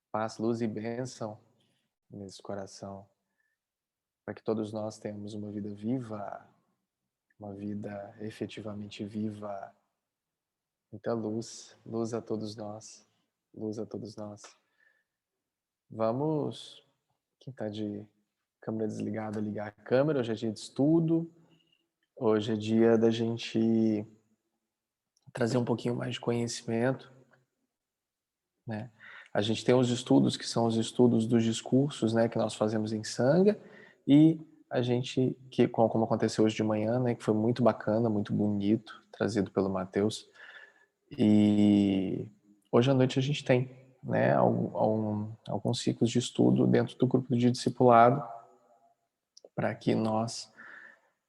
Paz, luz e bênção nesse coração, para que todos nós tenhamos uma vida viva, uma vida efetivamente viva. Muita luz, luz a todos nós, luz a todos nós. Vamos, quem está de câmera desligada, ligar a câmera. Hoje é dia de estudo, hoje é dia da gente trazer um pouquinho mais de conhecimento, né? A gente tem os estudos que são os estudos dos discursos, né, que nós fazemos em Sangha, e a gente, como aconteceu hoje de manhã, né, que foi muito bacana, muito bonito, trazido pelo Mateus, e hoje à noite a gente tem, né, alguns ciclos de estudo dentro do grupo de discipulado, para que nós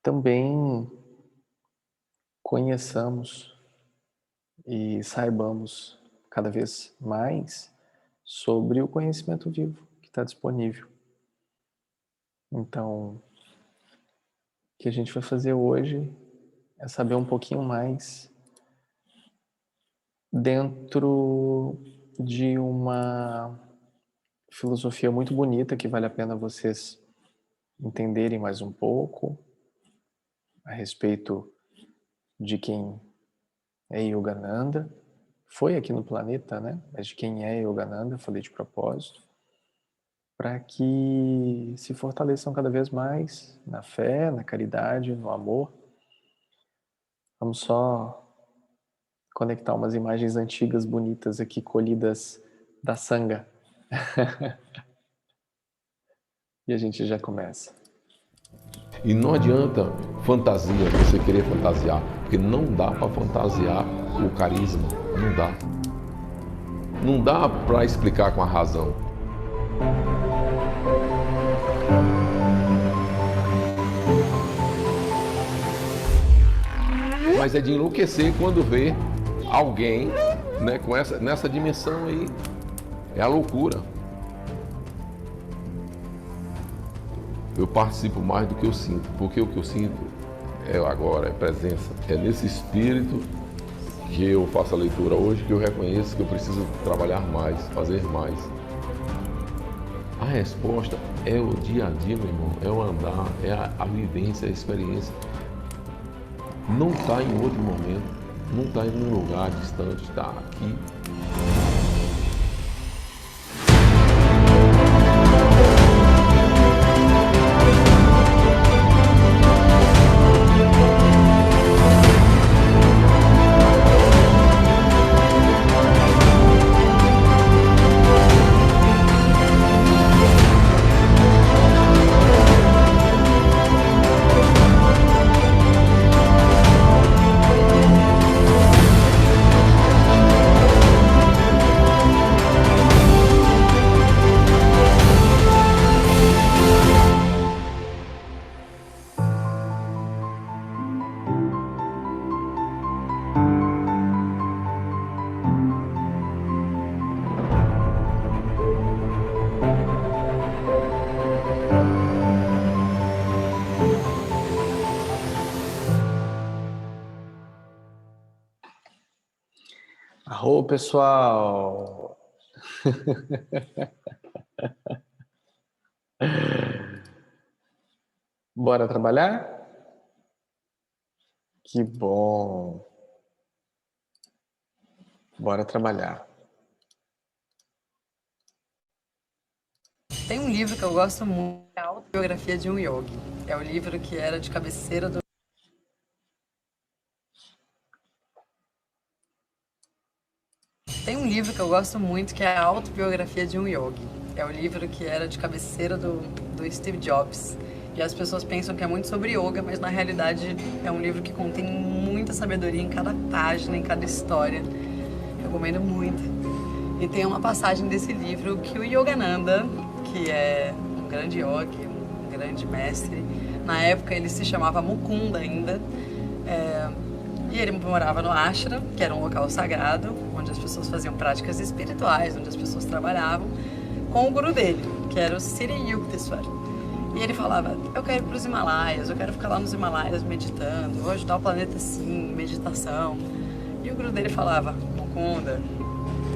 também conheçamos e saibamos cada vez mais sobre o conhecimento vivo que está disponível. Então, o que a gente vai fazer hoje é saber um pouquinho mais dentro de uma filosofia muito bonita que vale a pena vocês entenderem mais um pouco a respeito de quem é Yogananda. Foi aqui no planeta, né? Mas de quem é Yogananda, falei de propósito, para que se fortaleçam cada vez mais na fé, na caridade, no amor. Vamos só conectar umas imagens antigas bonitas aqui, colhidas da Sangha. E a gente já começa. E não adianta fantasia, você querer fantasiar, porque não dá para fantasiar o carisma, não dá. Não dá para explicar com a razão. Mas é de enlouquecer quando vê alguém, né, nessa dimensão aí. É a loucura. Eu participo mais do que eu sinto, porque o que eu sinto é agora, é presença. É nesse espírito que eu faço a leitura hoje, que eu reconheço que eu preciso trabalhar mais, fazer mais. A resposta é o dia a dia, meu irmão, é o andar, é a vivência, a experiência. Não está em outro momento, não está em um lugar distante, está aqui. Arro, pessoal! Bora trabalhar? Que bom! Bora trabalhar. Tem um livro que eu gosto muito, é a Autobiografia de um Yogi. É o livro que era de cabeceira do... Tem um livro que eu gosto muito, que é a Autobiografia de um Yogi. É o livro que era de cabeceira do Steve Jobs. E as pessoas pensam que é muito sobre yoga, mas na realidade é um livro que contém muita sabedoria em cada página, em cada história. Eu recomendo muito. E tem uma passagem desse livro que o Yogananda, que é um grande yogi, um grande mestre, na época ele se chamava Mukunda ainda, e ele morava no ashram, que era um local sagrado, onde as pessoas faziam práticas espirituais, onde as pessoas trabalhavam, com o guru dele, que era o Sri Yukteswar. E ele falava, eu quero ir para os Himalaias, eu quero ficar lá nos Himalaias meditando, vou ajudar o planeta assim, meditação. E o guru dele falava, Mukunda,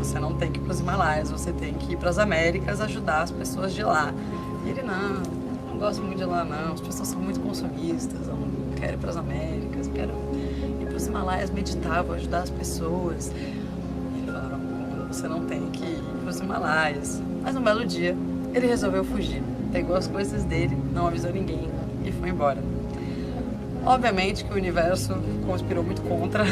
você não tem que ir para os Himalaias, você tem que ir para as Américas ajudar as pessoas de lá. E ele, não gosto muito de lá não, as pessoas são muito consumistas, eu não quero ir para as Américas, eu quero ir para os Himalaias meditar, vou ajudar as pessoas. E ele falou, não, você não tem que ir para os Himalaias. Mas um belo dia, ele resolveu fugir, pegou as coisas dele, não avisou ninguém e foi embora. Obviamente que o universo conspirou muito contra,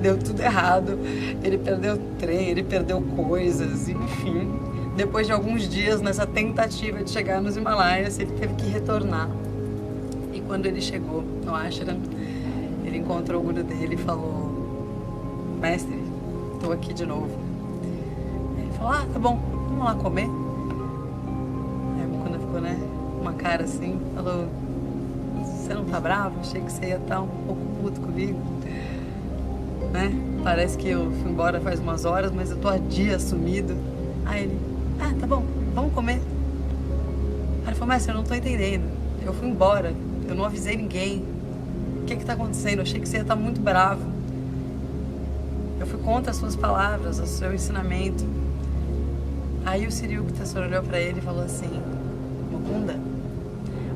deu tudo errado, ele perdeu o trem, ele perdeu coisas, enfim. Depois de alguns dias nessa tentativa de chegar nos Himalaias, ele teve que retornar. E quando ele chegou no ashram, ele encontrou o guru dele e falou, mestre, estou aqui de novo. Ele falou, tá bom, vamos lá comer? Aí a Mukunda ficou, né, uma cara assim, falou, você não tá bravo? Achei que você ia estar um pouco puto comigo, né? Parece que eu fui embora faz umas horas, mas eu tô há dias sumido. Aí ele, tá bom, vamos comer. Aí ele falou, mestre, eu não tô entendendo. Eu fui embora, eu não avisei ninguém. O que tá acontecendo? Eu achei que você ia estar muito bravo. Eu fui contra as suas palavras, o seu ensinamento. Aí o Siri Yukteswar olhou pra ele e falou assim, Mukunda,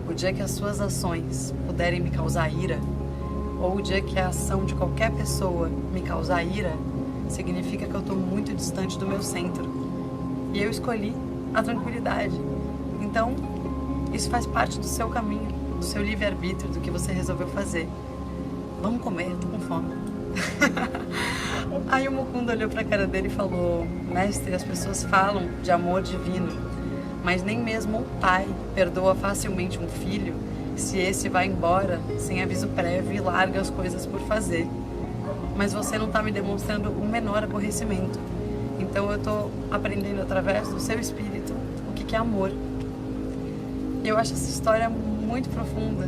o dia que as suas ações puderem me causar ira, ou o dia que a ação de qualquer pessoa me causar ira, significa que eu estou muito distante do meu centro. E eu escolhi a tranquilidade. Então, isso faz parte do seu caminho, do seu livre-arbítrio, do que você resolveu fazer. Vamos comer, eu tô com fome. Aí o Mukunda olhou pra cara dele e falou, mestre, as pessoas falam de amor divino, mas nem mesmo o pai perdoa facilmente um filho se esse vai embora sem aviso prévio e larga as coisas por fazer. Mas você não está me demonstrando o menor aborrecimento. Então eu estou aprendendo através do seu espírito o que é amor. E eu acho essa história muito profunda,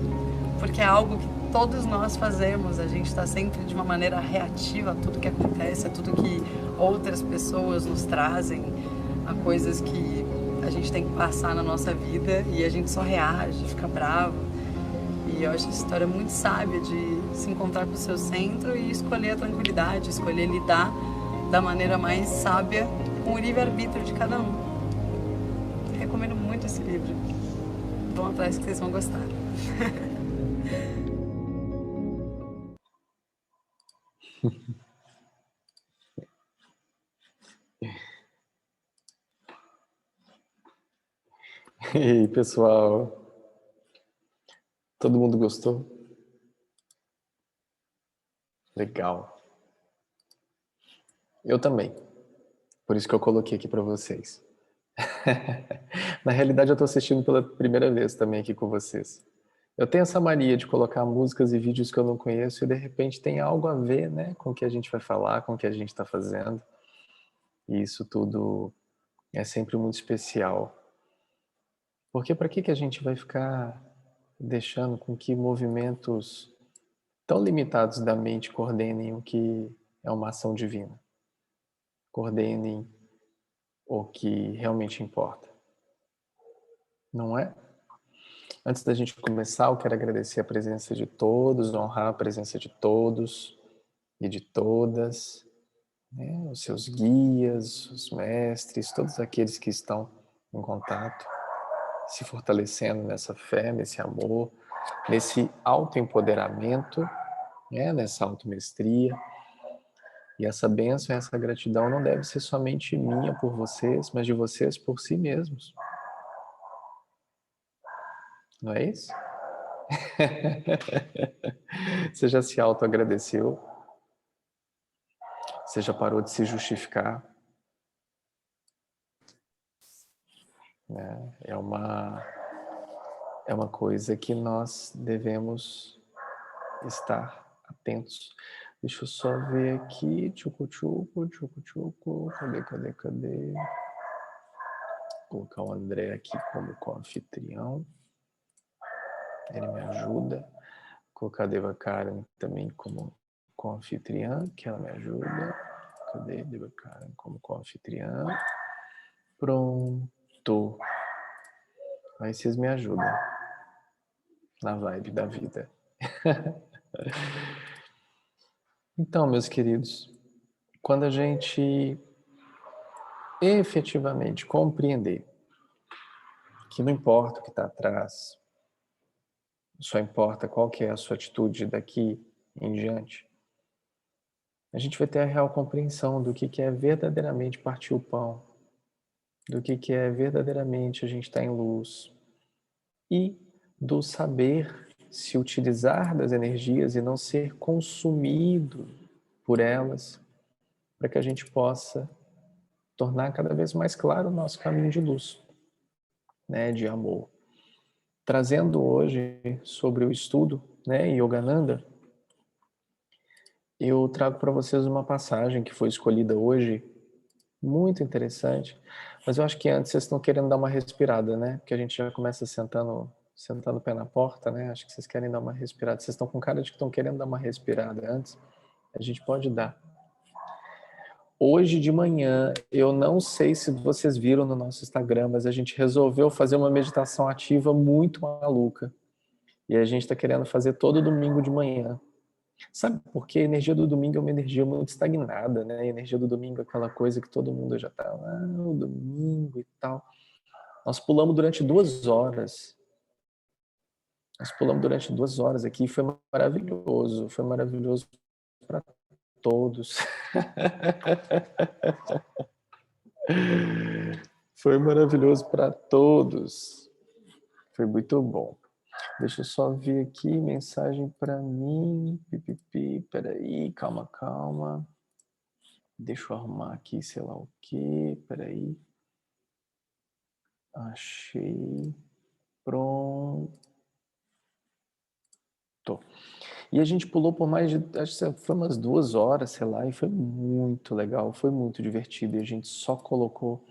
porque é algo que todos nós fazemos. A gente está sempre de uma maneira reativa a tudo que acontece, a tudo que outras pessoas nos trazem, a coisas que a gente tem que passar na nossa vida e a gente só reage, fica bravo. E eu acho essa história muito sábia de se encontrar com o seu centro e escolher a tranquilidade, escolher lidar da maneira mais sábia com o livre-arbítrio de cada um. Recomendo muito esse livro. Vão atrás que vocês vão gostar. E aí, pessoal? Todo mundo gostou? Legal. Eu também. Por isso que eu coloquei aqui para vocês. Na realidade, eu estou assistindo pela primeira vez também aqui com vocês. Eu tenho essa mania de colocar músicas e vídeos que eu não conheço e de repente tem algo a ver, né, com o que a gente vai falar, com o que a gente está fazendo. E isso tudo é sempre muito especial. Porque para que a gente vai ficar deixando com que movimentos tão limitados da mente coordenem o que é uma ação divina? Coordenem o que realmente importa. Não é? Antes da gente começar, eu quero agradecer a presença de todos, honrar a presença de todos e de todas, né? Os seus guias, os mestres, todos aqueles que estão em contato, se fortalecendo nessa fé, nesse amor, nesse autoempoderamento, né? Nessa automestria. E essa bênção, essa gratidão não deve ser somente minha por vocês, mas de vocês por si mesmos. Não é isso? Você já se autoagradeceu? Você já parou de se justificar? É uma coisa que nós devemos estar atentos. Deixa eu só ver aqui. Tchucu-tchucu. Cadê? Vou colocar o André aqui como co-anfitrião. Ele me ajuda. Vou colocar a Deva Karen também como co-anfitriã, que ela me ajuda. Cadê Deva Karen como co-anfitriã? Pronto. Aí vocês me ajudam na vibe da vida. Então, meus queridos, quando a gente efetivamente compreender que não importa o que está atrás, só importa qual que é a sua atitude daqui em diante, a gente vai ter a real compreensão do que é verdadeiramente partir o pão, do que é verdadeiramente a gente estar em luz e do saber se utilizar das energias e não ser consumido por elas, para que a gente possa tornar cada vez mais claro o nosso caminho de luz, né, de amor. Trazendo hoje sobre o estudo, né, Yogananda, eu trago para vocês uma passagem que foi escolhida hoje, muito interessante, mas eu acho que antes vocês estão querendo dar uma respirada, né? Porque a gente já começa sentando o pé na porta, né? Acho que vocês querem dar uma respirada. Vocês estão com cara de que estão querendo dar uma respirada antes. A gente pode dar. Hoje de manhã, eu não sei se vocês viram no nosso Instagram, mas a gente resolveu fazer uma meditação ativa muito maluca. E a gente está querendo fazer todo domingo de manhã. Sabe por quê? A energia do domingo é uma energia muito estagnada, né? A energia do domingo é aquela coisa que todo mundo já tá lá, o domingo e tal. Nós pulamos durante 2 horas. Nós pulamos durante 2 horas aqui e foi maravilhoso. Foi maravilhoso para todos. Foi maravilhoso para todos. Foi muito bom. Deixa eu só ver aqui, mensagem para mim. Pipipi, peraí, calma. Deixa eu arrumar aqui, sei lá o que. Peraí. Achei. Pronto. E a gente pulou por mais de, acho que foi umas 2 horas, sei lá, e foi muito legal, foi muito divertido. E a gente só colocou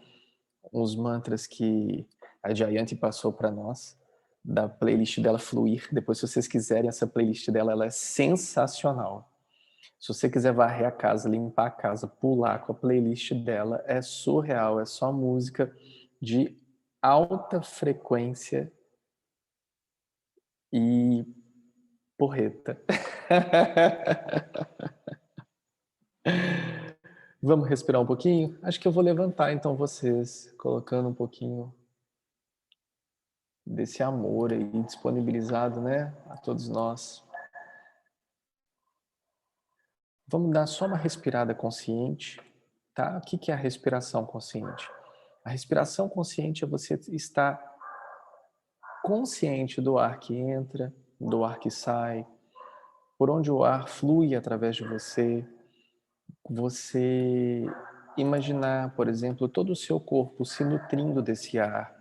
uns mantras que a Jayanti passou para nós, da playlist dela Fluir. Depois, se vocês quiserem, essa playlist dela, ela é sensacional. Se você quiser varrer a casa, limpar a casa, pular com a playlist dela, é surreal, é só música de alta frequência e porreta. Vamos respirar um pouquinho? Acho que eu vou levantar então vocês, colocando um pouquinho desse amor aí disponibilizado, né, a todos nós. Vamos dar só uma respirada consciente, tá? O que é a respiração consciente? A respiração consciente é você estar consciente do ar que entra, do ar que sai, por onde o ar flui através de você. Você imaginar, por exemplo, todo o seu corpo se nutrindo desse ar,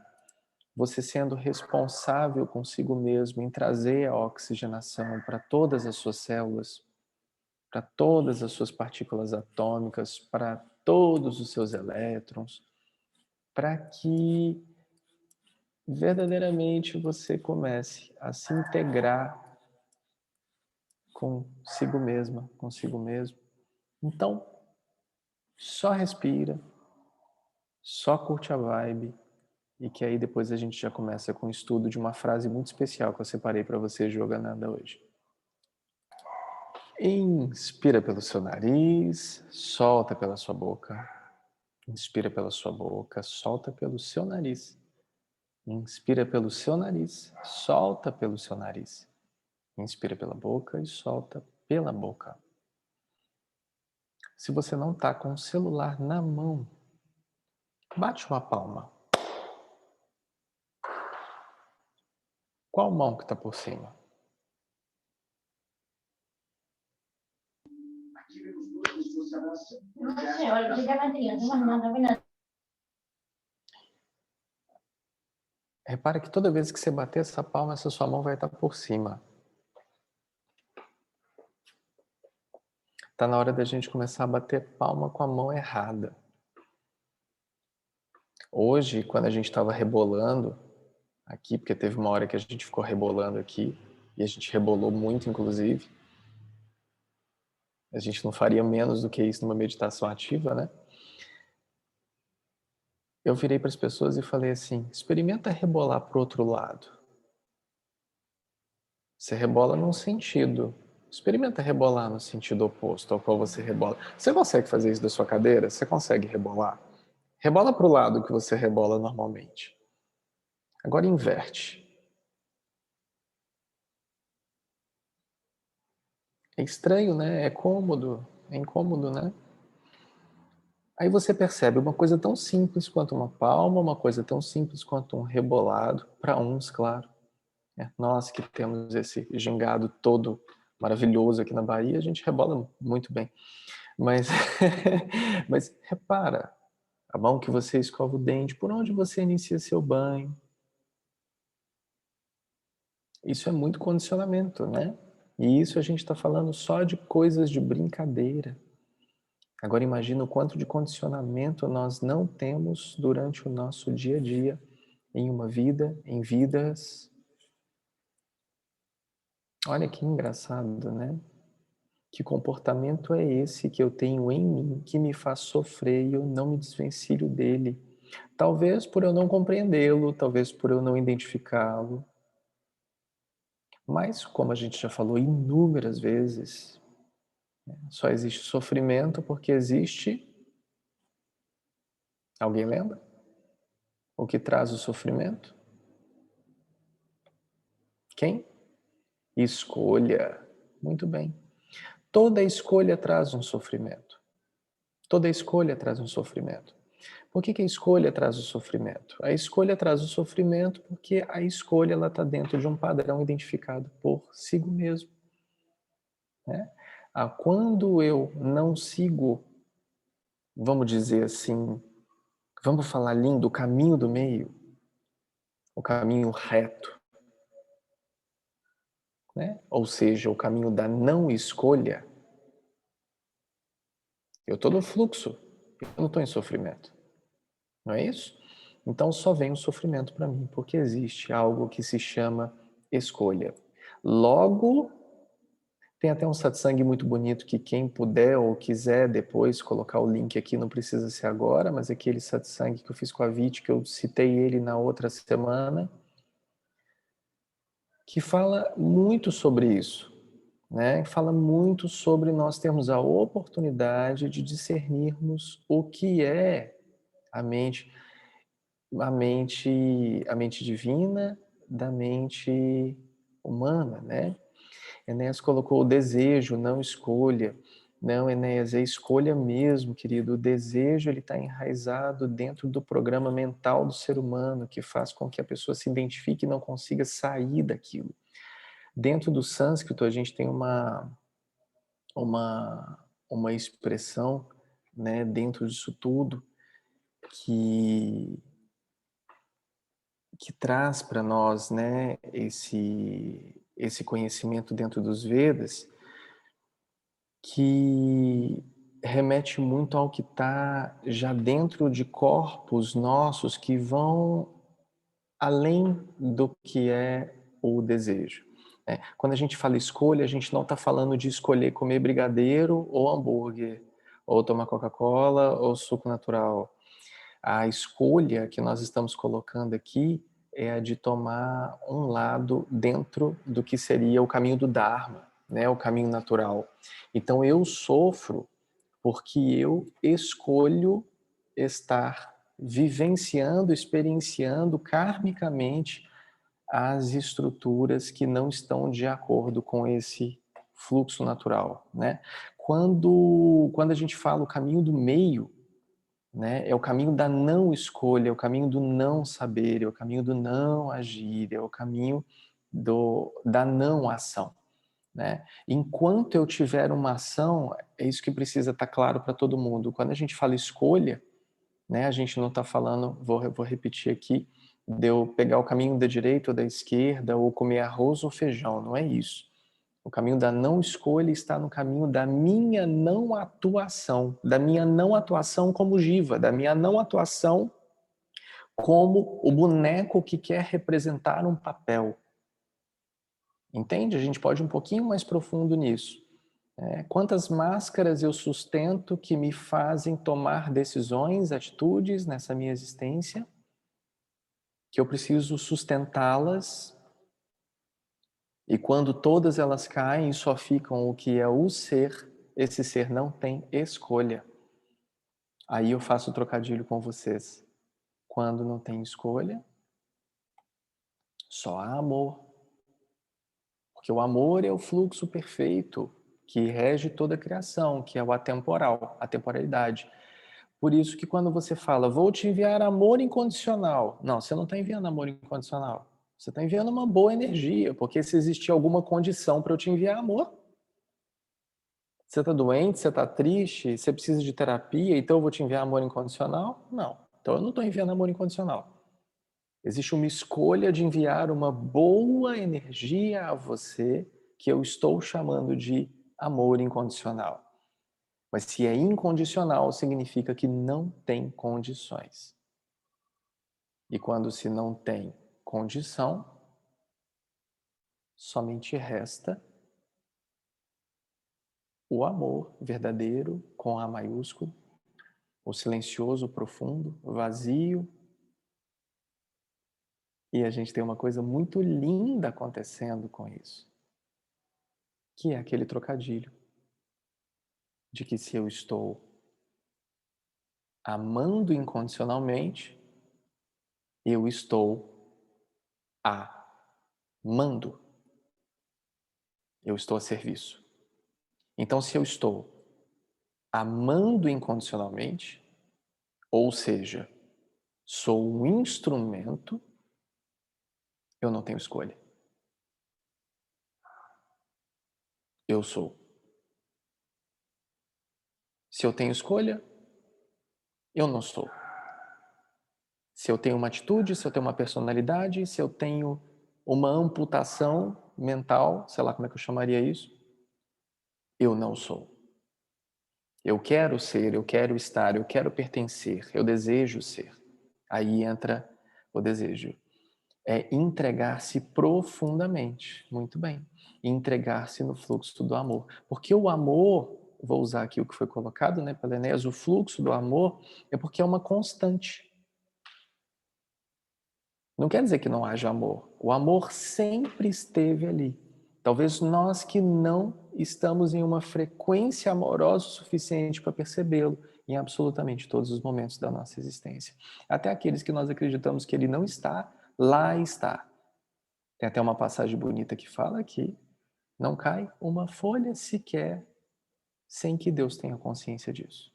você sendo responsável consigo mesmo em trazer a oxigenação para todas as suas células, para todas as suas partículas atômicas, para todos os seus elétrons, para que verdadeiramente você comece a se integrar consigo mesma, consigo mesmo. Então, só respira, só curte a vibe, e que aí depois a gente já começa com o estudo de uma frase muito especial que eu separei para você, Yogananda, hoje. Inspira pelo seu nariz, solta pela sua boca. Inspira pela sua boca, solta pelo seu nariz. Inspira pelo seu nariz, solta pelo seu nariz. Inspira pela boca e solta pela boca. Se você não está com o celular na mão, bate uma palma. Qual mão que está por cima? Repara que toda vez que você bater essa palma, essa sua mão vai estar por cima. Está na hora da gente começar a bater palma com a mão errada. Hoje, quando a gente estava rebolando aqui, porque teve uma hora que a gente ficou rebolando aqui, e a gente rebolou muito, inclusive. A gente não faria menos do que isso numa meditação ativa, né? Eu virei para as pessoas e falei assim, experimenta rebolar para o outro lado. Você rebola num sentido. Experimenta rebolar no sentido oposto ao qual você rebola. Você consegue fazer isso da sua cadeira? Você consegue rebolar? Rebola para o lado que você rebola normalmente. Agora inverte. É estranho, né? É cômodo. É incômodo, né? Aí você percebe uma coisa tão simples quanto uma palma, uma coisa tão simples quanto um rebolado, para uns, claro. Nós que temos esse gingado todo maravilhoso aqui na Bahia, a gente rebola muito bem. Mas, mas repara, a mão que você escova o dente, por onde você inicia seu banho. Isso é muito condicionamento, né? E isso a gente está falando só de coisas de brincadeira. Agora imagina o quanto de condicionamento nós não temos durante o nosso dia a dia, em uma vida, em vidas. Olha que engraçado, né? Que comportamento é esse que eu tenho em mim que me faz sofrer e eu não me desvencilho dele? Talvez por eu não compreendê-lo, talvez por eu não identificá-lo. Mas, como a gente já falou inúmeras vezes, só existe sofrimento porque existe. Alguém lembra? O que traz o sofrimento? Quem? Escolha. Muito bem. Toda escolha traz um sofrimento. Toda escolha traz um sofrimento. Por que a escolha traz o sofrimento? A escolha traz o sofrimento porque a escolha está dentro de um padrão identificado por si mesmo. Né? Quando eu não sigo, vamos dizer assim, vamos falar lindo, o caminho do meio, o caminho reto, né? Ou seja, o caminho da não escolha, eu estou no fluxo, eu não estou em sofrimento. Não é isso? Então só vem o sofrimento para mim, porque existe algo que se chama escolha. Logo, tem até um satsang muito bonito que quem puder ou quiser depois colocar o link aqui, não precisa ser agora, mas aquele satsang que eu fiz com a Viti, que eu citei ele na outra semana, que fala muito sobre isso, né? Fala muito sobre nós termos a oportunidade de discernirmos o que é a mente divina da mente humana, né? Enéas colocou o desejo, não escolha. Não, Enéas, é escolha mesmo, querido. O desejo ele está enraizado dentro do programa mental do ser humano, que faz com que a pessoa se identifique e não consiga sair daquilo. Dentro do sânscrito, a gente tem uma expressão, né, dentro disso tudo, que traz para nós, né, esse conhecimento dentro dos Vedas, que remete muito ao que está já dentro de corpos nossos que vão além do que é o desejo. Quando a gente fala escolha, a gente não está falando de escolher comer brigadeiro ou hambúrguer, ou tomar Coca-Cola ou suco natural. A escolha que nós estamos colocando aqui é a de tomar um lado dentro do que seria o caminho do Dharma, né? O caminho natural. Então eu sofro porque eu escolho estar vivenciando, experienciando karmicamente as estruturas que não estão de acordo com esse fluxo natural, né? Quando a gente fala o caminho do meio, né? É o caminho da não escolha, é o caminho do não saber, é o caminho do não agir, é o caminho da não ação. Né? Enquanto eu tiver uma ação, é isso que precisa estar claro para todo mundo. Quando a gente fala escolha, né, a gente não está falando, vou repetir aqui, de eu pegar o caminho da direita ou da esquerda, ou comer arroz ou feijão, não é isso. O caminho da não escolha está no caminho da minha não atuação, como Jiva, da minha não atuação como o boneco que quer representar um papel. Entende? A gente pode ir um pouquinho mais profundo nisso. Quantas máscaras eu sustento que me fazem tomar decisões, atitudes nessa minha existência, que eu preciso sustentá-las, e quando todas elas caem e só ficam o que é o ser, esse ser não tem escolha. Aí eu faço o trocadilho com vocês. Quando não tem escolha, só há amor. Porque o amor é o fluxo perfeito que rege toda a criação, que é o atemporal, a temporalidade. Por isso que quando você fala, vou te enviar amor incondicional. Não, você não está enviando amor incondicional. Você está enviando uma boa energia, porque se existir alguma condição para eu te enviar amor, você está doente, você está triste, você precisa de terapia, então eu vou te enviar amor incondicional? Não. Então eu não estou enviando amor incondicional. Existe uma escolha de enviar uma boa energia a você, que eu estou chamando de amor incondicional. Mas se é incondicional, significa que não tem condições. E quando se não tem condição, somente resta o amor verdadeiro, com A maiúsculo, o silencioso, profundo, vazio. E a gente tem uma coisa muito linda acontecendo com isso, que é aquele trocadilho de que se eu estou amando incondicionalmente, eu estou amando. Eu estou a serviço. Então, se eu estou amando incondicionalmente, ou seja, sou um instrumento, eu não tenho escolha. Eu sou. Se eu tenho escolha, eu não sou. Se eu tenho uma atitude, se eu tenho uma personalidade, se eu tenho uma amputação mental, sei lá como é que eu chamaria isso, eu não sou. Eu quero ser, eu quero estar, eu quero pertencer, eu desejo ser. Aí entra o desejo. É entregar-se profundamente. Muito bem. Entregar-se no fluxo do amor. Porque o amor, vou usar aqui o que foi colocado, né, pela Enéas, o fluxo do amor é porque é uma constante. Não quer dizer que não haja amor. O amor sempre esteve ali. Talvez nós que não estamos em uma frequência amorosa o suficiente para percebê-lo em absolutamente todos os momentos da nossa existência. Até aqueles que nós acreditamos que ele não está, lá está. Tem até uma passagem bonita que fala que não cai uma folha sequer sem que Deus tenha consciência disso.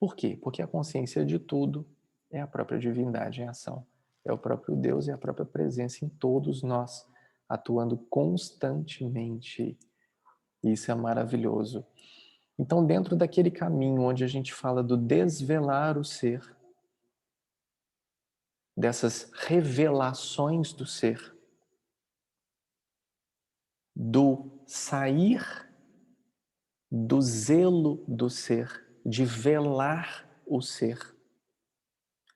Por quê? Porque a consciência de tudo é a própria divindade em ação. É o próprio Deus e a própria presença em todos nós, atuando constantemente. Isso é maravilhoso. Então, dentro daquele caminho onde a gente fala do desvelar o ser, dessas revelações do ser, do sair do zelo do ser, de velar o ser,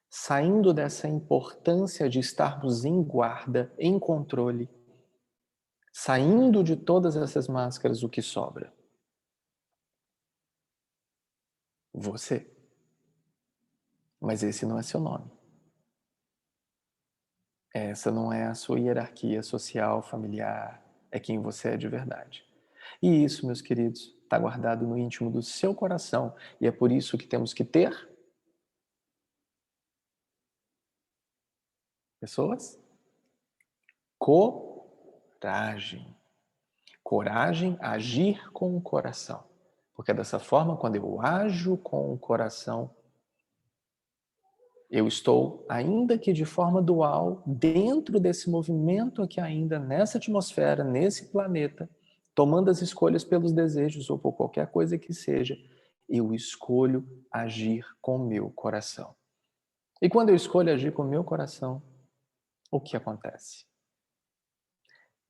saindo dessa importância de estarmos em guarda, em controle, saindo de todas essas máscaras, o que sobra? Você. Mas esse não é seu nome. Essa não é a sua hierarquia social, familiar, é quem você é de verdade. E isso, meus queridos, está guardado no íntimo do seu coração. E é por isso que temos que ter pessoas? Coragem. Coragem, agir com o coração. Porque dessa forma, quando eu ajo com o coração, eu estou, ainda que de forma dual, dentro desse movimento aqui ainda, nessa atmosfera, nesse planeta, tomando as escolhas pelos desejos ou por qualquer coisa que seja, eu escolho agir com o meu coração. E quando eu escolho agir com o meu coração, o que acontece?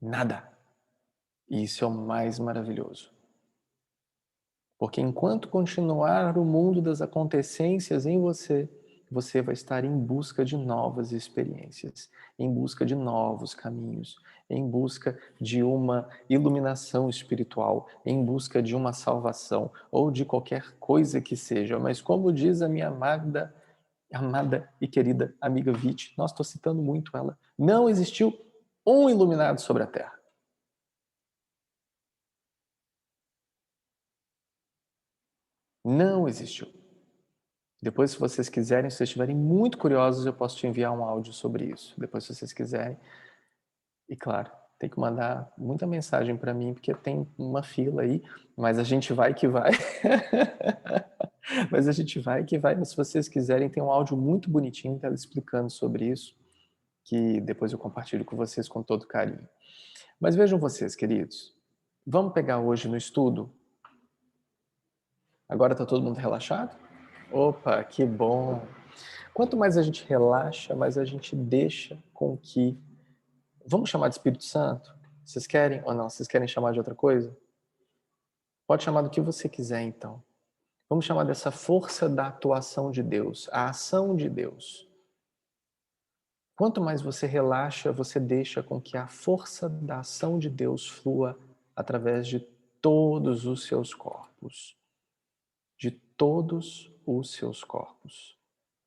Nada. E isso é o mais maravilhoso. Porque enquanto continuar o mundo das acontecências em você, você vai estar em busca de novas experiências, em busca de novos caminhos, em busca de uma iluminação espiritual, em busca de uma salvação ou de qualquer coisa que seja. Mas como diz a minha amada e querida amiga Viti, nós estou citando muito ela, não existiu um iluminado sobre a Terra. Não existiu. Depois, se vocês quiserem, se vocês estiverem muito curiosos, eu posso te enviar um áudio sobre isso. Depois, se vocês quiserem. E claro, tem que mandar muita mensagem para mim, porque tem uma fila aí, mas a gente vai que vai. Mas a gente vai que vai. Mas se vocês quiserem, tem um áudio muito bonitinho dela explicando sobre isso, que depois eu compartilho com vocês com todo carinho. Mas vejam vocês, queridos. Vamos pegar hoje no estudo. Agora está todo mundo relaxado? Opa, que bom! Quanto mais a gente relaxa, mais a gente deixa com que... Vamos chamar de Espírito Santo? Vocês querem ou não? Vocês querem chamar de outra coisa? Pode chamar do que você quiser, então. Vamos chamar dessa força da atuação de Deus, a ação de Deus. Quanto mais você relaxa, você deixa com que a força da ação de Deus flua através de todos os seus corpos. De todos os seus corpos.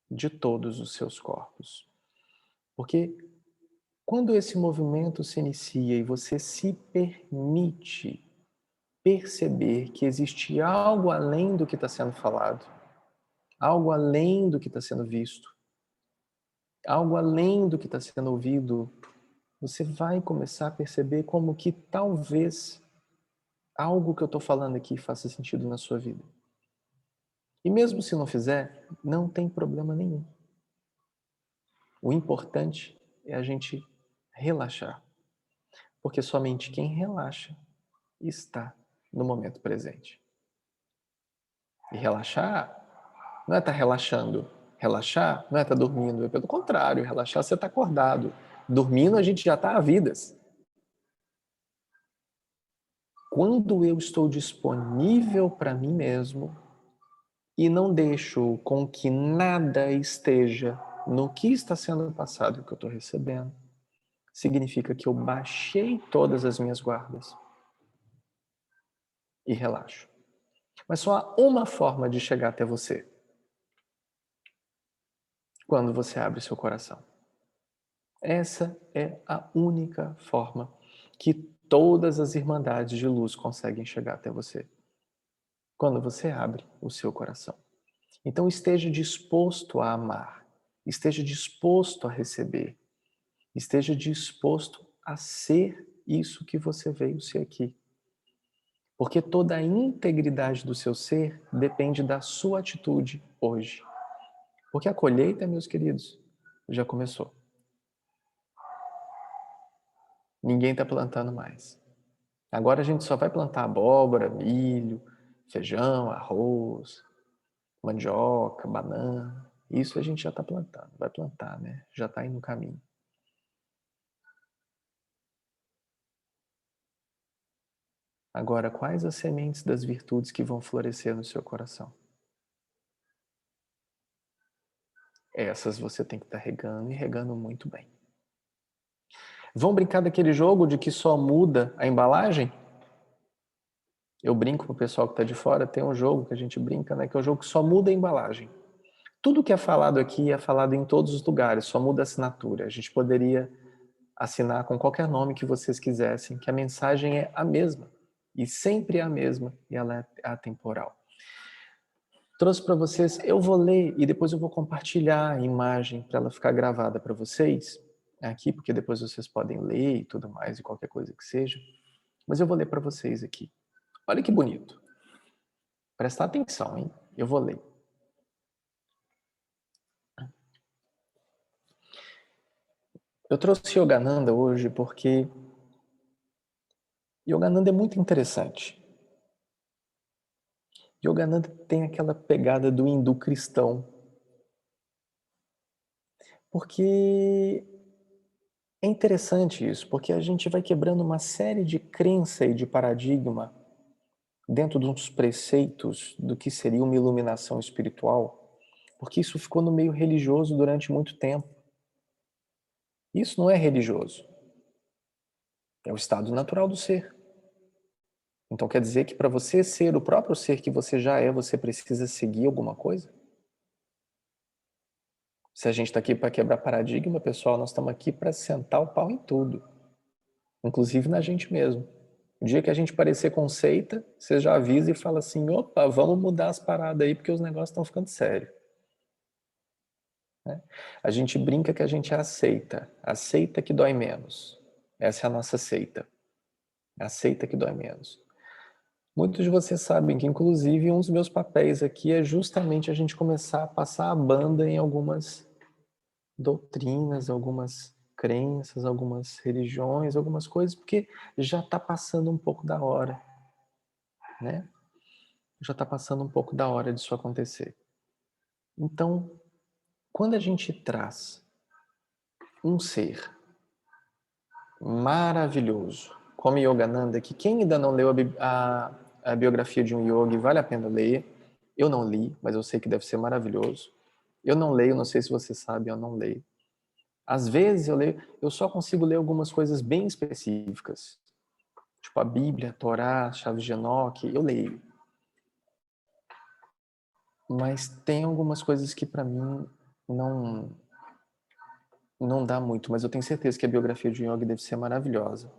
De todos os seus corpos. Porque quando esse movimento se inicia e você se permite perceber que existe algo além do que está sendo falado, algo além do que está sendo visto, algo além do que está sendo ouvido, você vai começar a perceber como que talvez algo que eu estou falando aqui faça sentido na sua vida. E mesmo se não fizer, não tem problema nenhum. O importante é a gente relaxar. Porque somente quem relaxa está no momento presente. E relaxar não é estar relaxando. Relaxar não é estar dormindo. É pelo contrário, relaxar você está acordado. Dormindo a gente já está a vidas. Quando eu estou disponível para mim mesmo e não deixo com que nada esteja no que está sendo passado e o que eu estou recebendo, significa que eu baixei todas as minhas guardas e relaxo. Mas só há uma forma de chegar até você. Quando você abre seu coração. Essa é a única forma que todas as irmandades de luz conseguem chegar até você. Quando você abre o seu coração. Então esteja disposto a amar. Esteja disposto a receber. Esteja disposto a ser isso que você veio ser aqui. Porque toda a integridade do seu ser depende da sua atitude hoje. Porque a colheita, meus queridos, já começou. Ninguém está plantando mais. Agora a gente só vai plantar abóbora, milho, feijão, arroz, mandioca, banana. Isso a gente já está plantando. Vai plantar, né? Já está aí no caminho. Agora, quais as sementes das virtudes que vão florescer no seu coração? Essas você tem que estar regando e regando muito bem. Vão brincar daquele jogo de que só muda a embalagem? Eu brinco com o pessoal que está de fora, tem um jogo que a gente brinca, né? Que é o jogo que só muda a embalagem. Tudo que é falado aqui é falado em todos os lugares, só muda a assinatura. A gente poderia assinar com qualquer nome que vocês quisessem, que a mensagem é a mesma. E sempre é a mesma, e ela é atemporal. Trouxe para vocês, eu vou ler e depois eu vou compartilhar a imagem para ela ficar gravada para vocês aqui, porque depois vocês podem ler e tudo mais, e qualquer coisa que seja. Mas eu vou ler para vocês aqui. Olha que bonito. Presta atenção, hein? Eu vou ler. Eu trouxe Yogananda hoje porque Yogananda é muito interessante. Yogananda tem aquela pegada do hindu cristão. Porque é interessante isso, porque a gente vai quebrando uma série de crença e de paradigma dentro dos preceitos do que seria uma iluminação espiritual, porque isso ficou no meio religioso durante muito tempo. Isso não é religioso. É o estado natural do ser. Então quer dizer que para você ser o próprio ser que você já é, você precisa seguir alguma coisa? Se a gente está aqui para quebrar paradigma, pessoal, nós estamos aqui para sentar o pau em tudo. Inclusive na gente mesmo. O dia que a gente parecer com seita, você já avisa e fala assim, opa, vamos mudar as paradas aí porque os negócios estão ficando sérios. né? A gente brinca que a gente é a seita que dói menos. Essa é a nossa seita. A seita que dói menos. Muitos de vocês sabem que, inclusive, um dos meus papéis aqui é justamente a gente começar a passar a banda em algumas doutrinas, algumas crenças, algumas religiões, algumas coisas, porque já está passando um pouco da hora, né? Já está passando um pouco da hora disso acontecer. Então, quando a gente traz um ser maravilhoso, como Yogananda, que quem ainda não leu a biografia de um yogi, vale a pena ler. Eu não li, mas eu sei que deve ser maravilhoso. Eu não leio, não sei se você sabe, eu não leio. Às vezes eu leio, eu só consigo ler algumas coisas bem específicas. Tipo a Bíblia, a Torá, Chaves de Enoque, eu leio. Mas tem algumas coisas que para mim não dá muito, mas eu tenho certeza que a biografia de um yogi deve ser maravilhosa.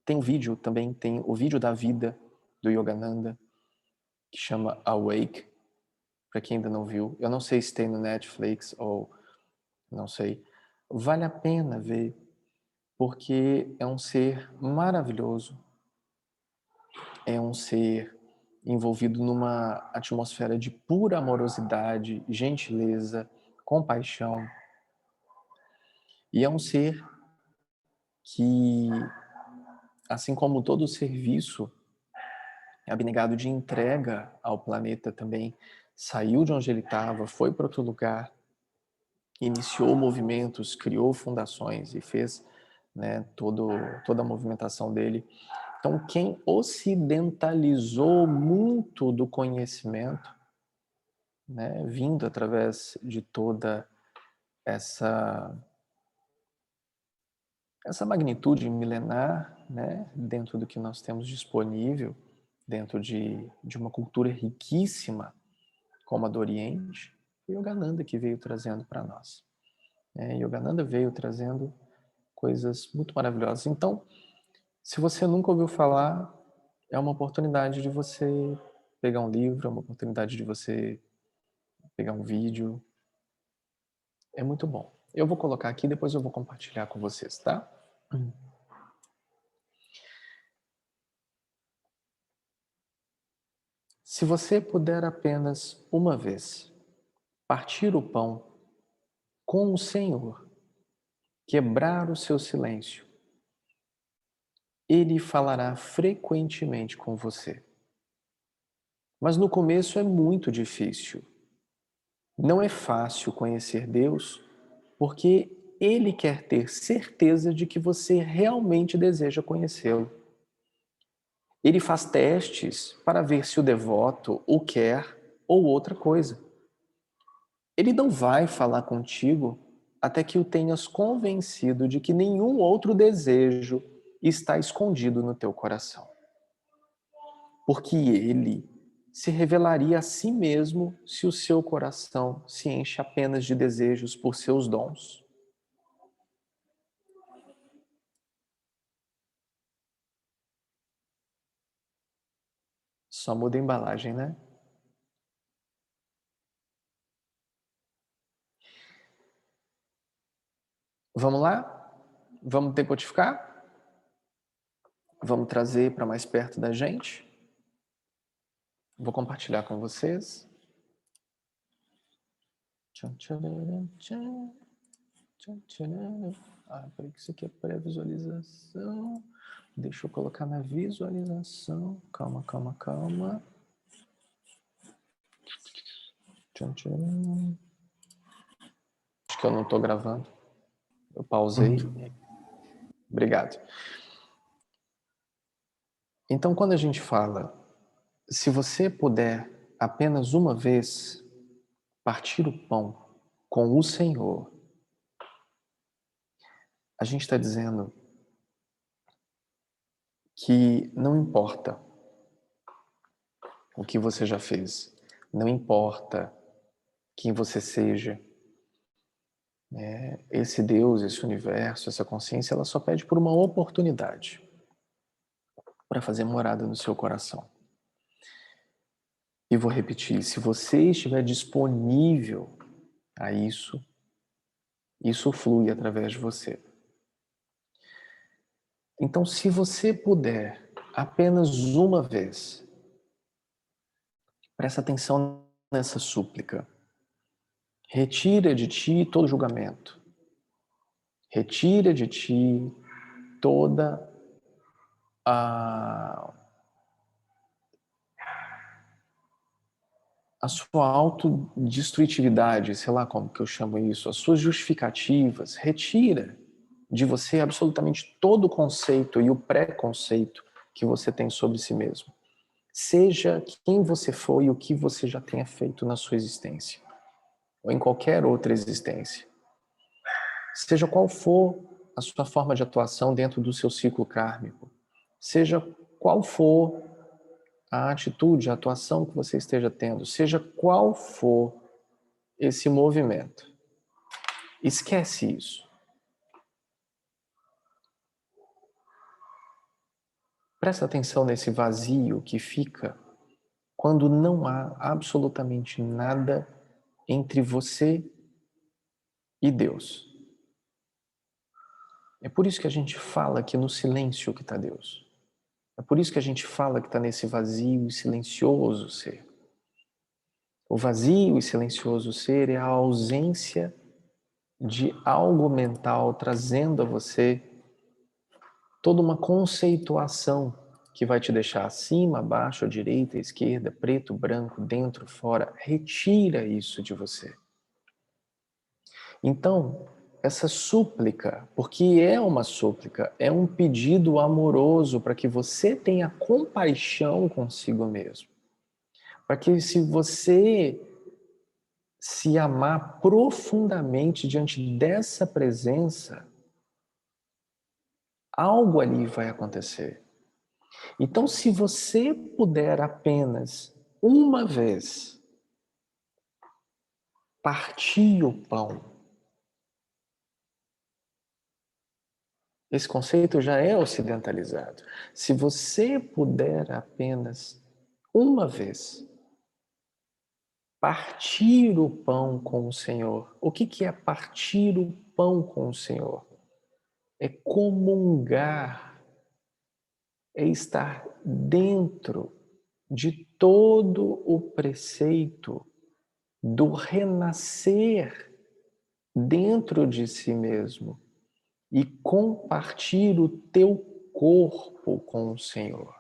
Tem vídeo também, tem o vídeo da vida do Yogananda, que chama Awake, para quem ainda não viu. Eu não sei se tem no Netflix ou não sei. Vale a pena ver, porque é um ser maravilhoso. É um ser envolvido numa atmosfera de pura amorosidade, gentileza, compaixão. E é um ser que, assim como todo serviço abnegado de entrega ao planeta também, saiu de onde ele estava, foi para outro lugar, iniciou movimentos, criou fundações e fez, né, toda a movimentação dele. Então, quem ocidentalizou muito do conhecimento, né, vindo através de toda essa magnitude milenar, né, dentro do que nós temos disponível, dentro de uma cultura riquíssima como a do Oriente, foi Yogananda que veio trazendo para nós. Yogananda veio trazendo coisas muito maravilhosas. Então, se você nunca ouviu falar, é uma oportunidade de você pegar um livro, é uma oportunidade de você pegar um vídeo. É muito bom. Eu vou colocar aqui, depois eu vou compartilhar com vocês, tá? Se você puder apenas uma vez partir o pão com o Senhor, quebrar o seu silêncio, Ele falará frequentemente com você. Mas no começo é muito difícil. Não é fácil conhecer Deus, porque Ele quer ter certeza de que você realmente deseja conhecê-lo. Ele faz testes para ver se o devoto o quer ou outra coisa. Ele não vai falar contigo até que o tenhas convencido de que nenhum outro desejo está escondido no teu coração. Porque ele se revelaria a si mesmo se o seu coração se enche apenas de desejos por seus dons. Só muda a embalagem, né? Vamos lá? Vamos decodificar? Vamos trazer para mais perto da gente? Vou compartilhar com vocês. Peraí que isso aqui é pré-visualização. Deixa eu colocar na visualização. Calma, calma, calma. Acho que eu não estou gravando. Eu pausei. Obrigado. Então, quando a gente fala, se você puder apenas uma vez partir o pão com o Senhor, a gente está dizendo que não importa o que você já fez, não importa quem você seja, esse Deus, esse universo, essa consciência, ela só pede por uma oportunidade para fazer morada no seu coração. E vou repetir, se você estiver disponível a isso, Isso flui através de você. Então, se você puder, apenas uma vez, presta atenção nessa súplica. Retira de ti todo julgamento. Retira de ti toda a sua autodestrutividade, sei lá como que eu chamo isso, as suas justificativas. Retira de você absolutamente todo o conceito e o preconceito que você tem sobre si mesmo. Seja quem você foi e o que você já tenha feito na sua existência, ou em qualquer outra existência. Seja qual for a sua forma de atuação dentro do seu ciclo kármico, seja qual for a atitude, a atuação que você esteja tendo, seja qual for esse movimento, esquece isso. Presta atenção nesse vazio que fica quando não há absolutamente nada entre você e Deus. É por isso que a gente fala que no silêncio que está Deus. É por isso que a gente fala que está nesse vazio e silencioso ser. O vazio e silencioso ser é a ausência de algo mental trazendo a você toda uma conceituação que vai te deixar acima, abaixo, à direita, à esquerda, preto, branco, dentro, fora. Retira isso de você. Então, essa súplica, porque é uma súplica, é um pedido amoroso para que você tenha compaixão consigo mesmo. Para que se você se amar profundamente diante dessa presença, algo ali vai acontecer. Então, se você puder apenas uma vez partir o pão, esse conceito já é ocidentalizado. Se você puder apenas uma vez partir o pão com o Senhor. O que é partir o pão com o Senhor? É comungar, é estar dentro de todo o preceito do renascer dentro de si mesmo e compartilhar o teu corpo com o Senhor.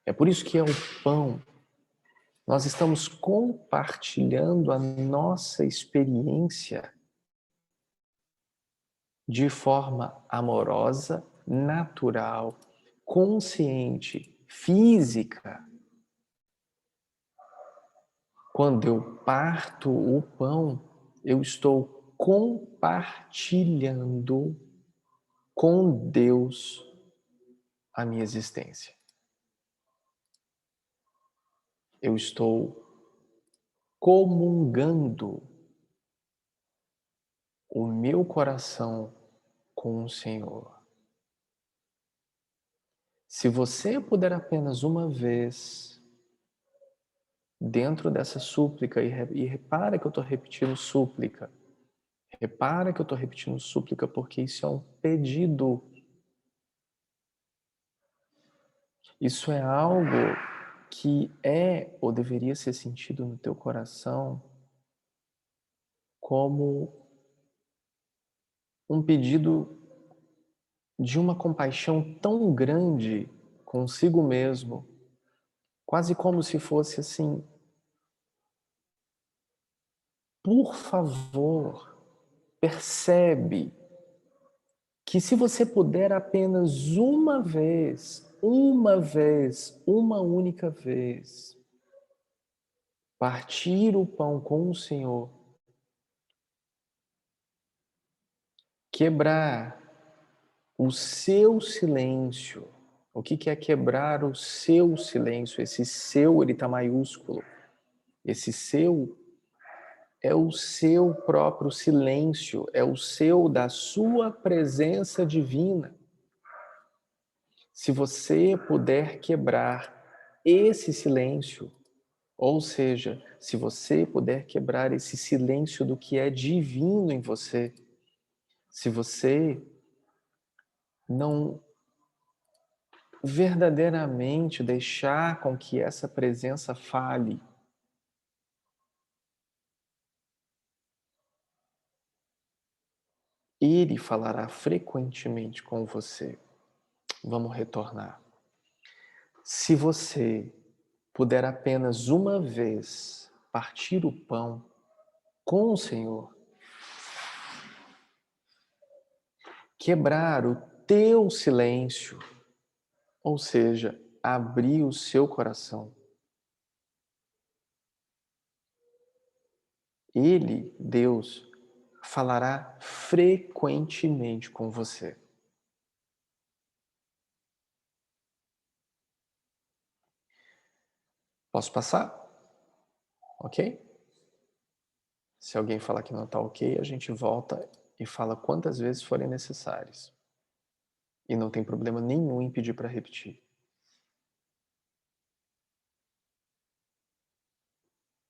É por isso que é o pão. Nós estamos compartilhando a nossa experiência de forma amorosa, natural, consciente, física. Quando eu parto o pão, eu estou compartilhando com Deus a minha existência. Eu estou comungando o meu coração com o Senhor. Se você puder apenas uma vez, dentro dessa súplica, e repara que eu estou repetindo súplica, repara que eu estou repetindo súplica porque isso é um pedido. Isso é algo que é ou deveria ser sentido no teu coração como um pedido de uma compaixão tão grande consigo mesmo, quase como se fosse assim: por favor, percebe que se você puder apenas uma única vez, partir o pão com o Senhor, quebrar o seu silêncio. O que é quebrar o seu silêncio? Esse seu, ele está maiúsculo. Esse seu é o seu próprio silêncio, é o seu da sua presença divina. Se você puder quebrar esse silêncio, ou seja, se você puder quebrar esse silêncio do que é divino em você, Se você não verdadeiramente deixar com que essa presença fale, ele falará frequentemente com você. Vamos retornar. Se você puder apenas uma vez partir o pão com o Senhor, quebrar o teu silêncio, ou seja, abrir o seu coração, Ele, Deus, falará frequentemente com você. Posso passar? Ok? Se alguém falar que não está ok, a gente volta e fala quantas vezes forem necessárias. E não tem problema nenhum em pedir para repetir.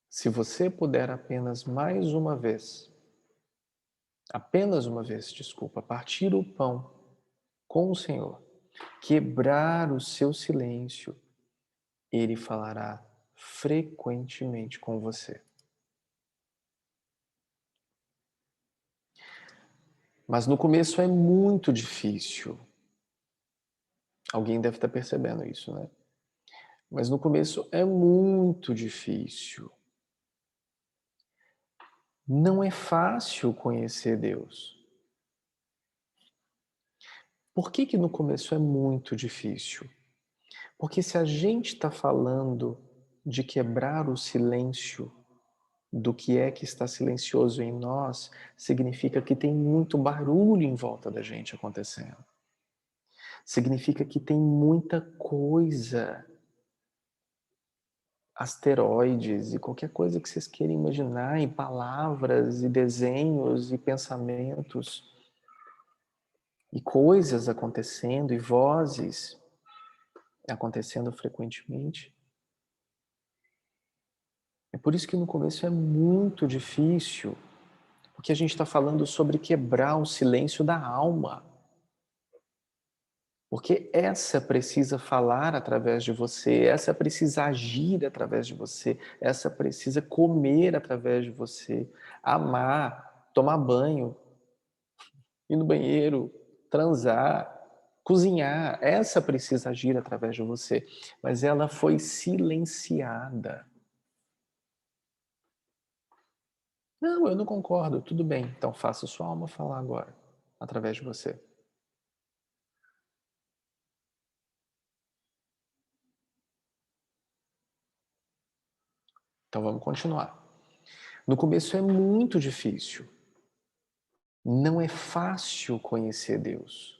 Se você puder apenas uma vez, desculpa, partir o pão com o Senhor, quebrar o seu silêncio, Ele falará frequentemente com você. Mas no começo é muito difícil. Alguém deve estar percebendo isso, né? Mas no começo é muito difícil. Não é fácil conhecer Deus. Por que no começo é muito difícil? Porque se a gente está falando de quebrar o silêncio do que é que está silencioso em nós, significa que tem muito barulho em volta da gente acontecendo. Significa que tem muita coisa, asteroides e qualquer coisa que vocês queiram imaginar, em palavras e desenhos e pensamentos, e coisas acontecendo, e vozes acontecendo frequentemente. É por isso que no começo é muito difícil, porque a gente está falando sobre quebrar o silêncio da alma. Porque essa precisa falar através de você, essa precisa agir através de você, essa precisa comer através de você, amar, tomar banho, ir no banheiro, transar, cozinhar, essa precisa agir através de você. Mas ela foi silenciada. Não, eu não concordo, tudo bem, então faça sua alma falar agora, através de você. Então vamos continuar. No começo é muito difícil. Não é fácil conhecer Deus.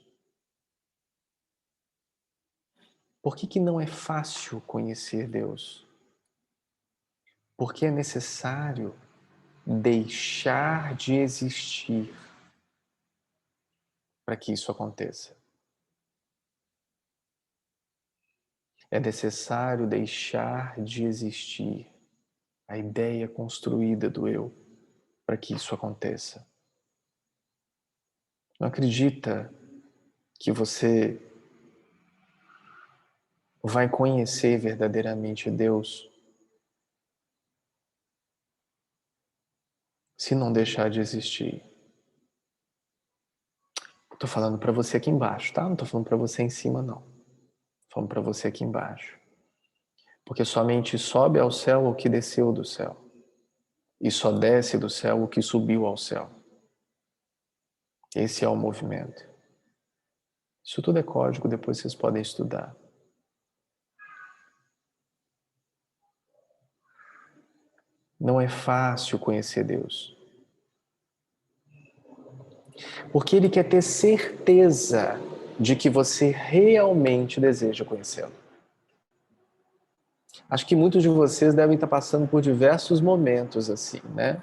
Por que não é fácil conhecer Deus? Porque é necessário deixar de existir para que isso aconteça. É necessário deixar de existir a ideia construída do eu para que isso aconteça. Não acredita que você vai conhecer verdadeiramente Deus se não deixar de existir. Estou falando para você aqui embaixo, tá? Não estou falando para você em cima, não. Estou falando para você aqui embaixo. Porque somente sobe ao céu o que desceu do céu. E só desce do céu o que subiu ao céu. Esse é o movimento. Isso tudo é código, depois vocês podem estudar. Não é fácil conhecer Deus. Porque Ele quer ter certeza de que você realmente deseja conhecê-lo. Acho que muitos de vocês devem estar passando por diversos momentos assim, né?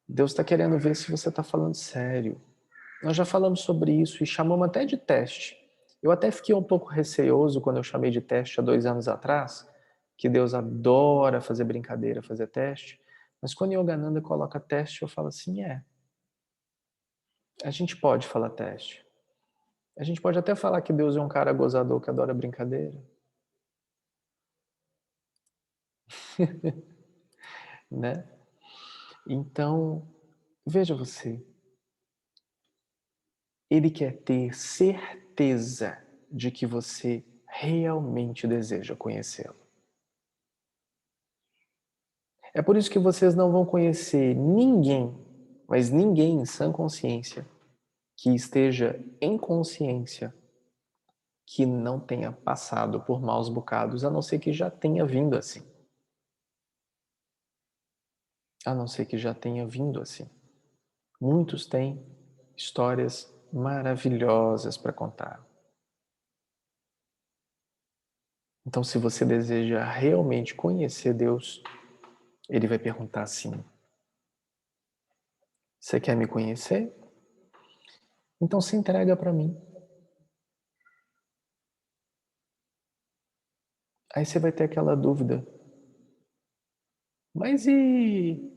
Deus está querendo ver se você está falando sério. Nós já falamos sobre isso e chamamos até de teste. Eu até fiquei um pouco receoso quando eu chamei de teste há 2 anos atrás, que Deus adora fazer brincadeira, fazer teste. Mas quando Yogananda coloca teste, eu falo assim, A gente pode falar teste. A gente pode até falar que Deus é um cara gozador que adora brincadeira. Né? Então, veja você. Ele quer ter certeza de que você realmente deseja conhecê-lo. É por isso que vocês não vão conhecer ninguém, mas ninguém em sã consciência, que esteja em consciência, que não tenha passado por maus bocados, a não ser que já tenha vindo assim. A não ser que já tenha vindo assim. Muitos têm histórias maravilhosas para contar. Então, se você deseja realmente conhecer Deus, Ele vai perguntar assim: você quer me conhecer? Então se entrega para mim. Aí você vai ter aquela dúvida: mas e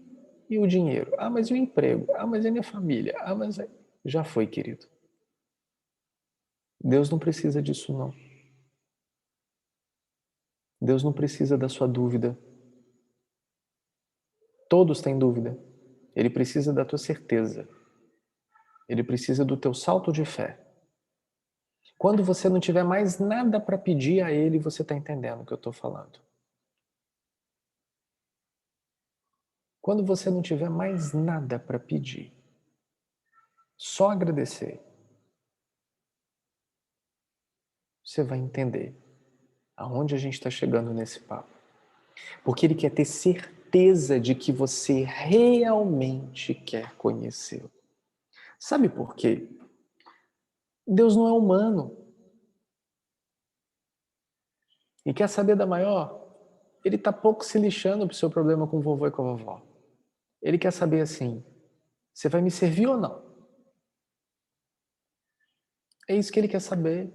o dinheiro? Ah, mas e o emprego? Ah, mas e a minha família? Ah, mas já foi, querido. Deus não precisa disso, não. Deus não precisa da sua dúvida. Todos têm dúvida. Ele precisa da tua certeza. Ele precisa do teu salto de fé. Quando você não tiver mais nada para pedir a Ele, você está entendendo o que eu estou falando. Quando você não tiver mais nada para pedir, só agradecer, você vai entender aonde a gente está chegando nesse papo. Porque Ele quer ter certeza de que você realmente quer conhecê-lo. Sabe por quê? Deus não é humano. E quer saber da maior? Ele está pouco se lixando pro seu problema com o vovô e com a vovó. Ele quer saber assim: você vai me servir ou não? É isso que ele quer saber.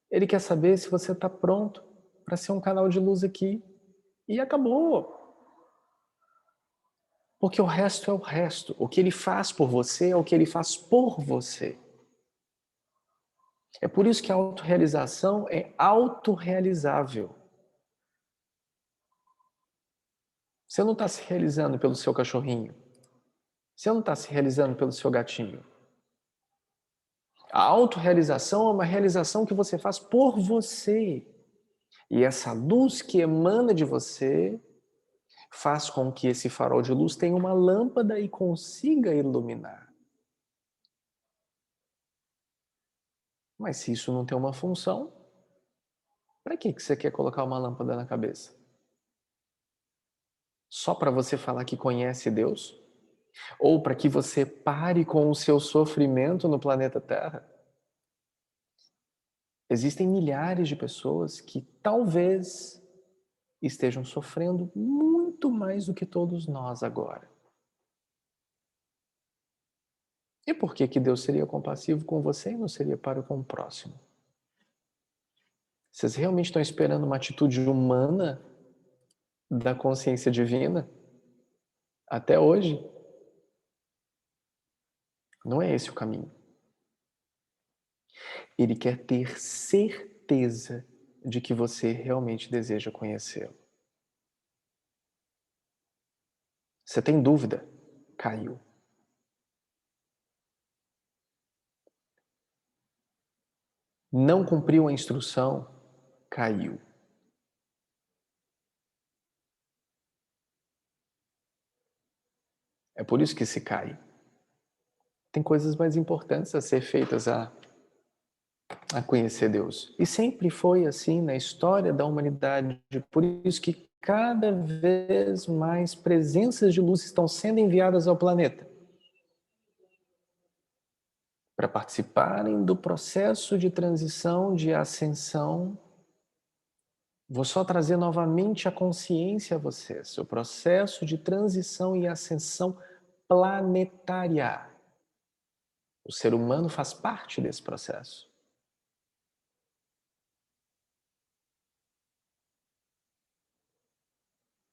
Ele quer saber se você está pronto para ser um canal de luz aqui. E acabou. Porque o resto é o resto. O que ele faz por você é o que ele faz por você. É por isso que a autorrealização é autorrealizável. Você não está se realizando pelo seu cachorrinho. Você não está se realizando pelo seu gatinho. A autorrealização é uma realização que você faz por você. E essa luz que emana de você faz com que esse farol de luz tenha uma lâmpada e consiga iluminar. Mas se isso não tem uma função, para que você quer colocar uma lâmpada na cabeça? Só para você falar que conhece Deus? Ou para que você pare com o seu sofrimento no planeta Terra? Existem milhares de pessoas que talvez estejam sofrendo muito mais do que todos nós agora. E por que Deus seria compassivo com você e não seria para com o próximo? Vocês realmente estão esperando uma atitude humana da consciência divina? Até hoje? Não é esse o caminho. Ele quer ter certeza de que você realmente deseja conhecê-lo. Você tem dúvida? Caiu. Não cumpriu a instrução? Caiu. É por isso que se cai. Tem coisas mais importantes a ser feitas a conhecer Deus. E sempre foi assim na história da humanidade. Por isso que cada vez mais presenças de luz estão sendo enviadas ao planeta para participarem do processo de transição, de ascensão. Vou só trazer novamente a consciência a vocês, o processo de transição e ascensão planetária. O ser humano faz parte desse processo.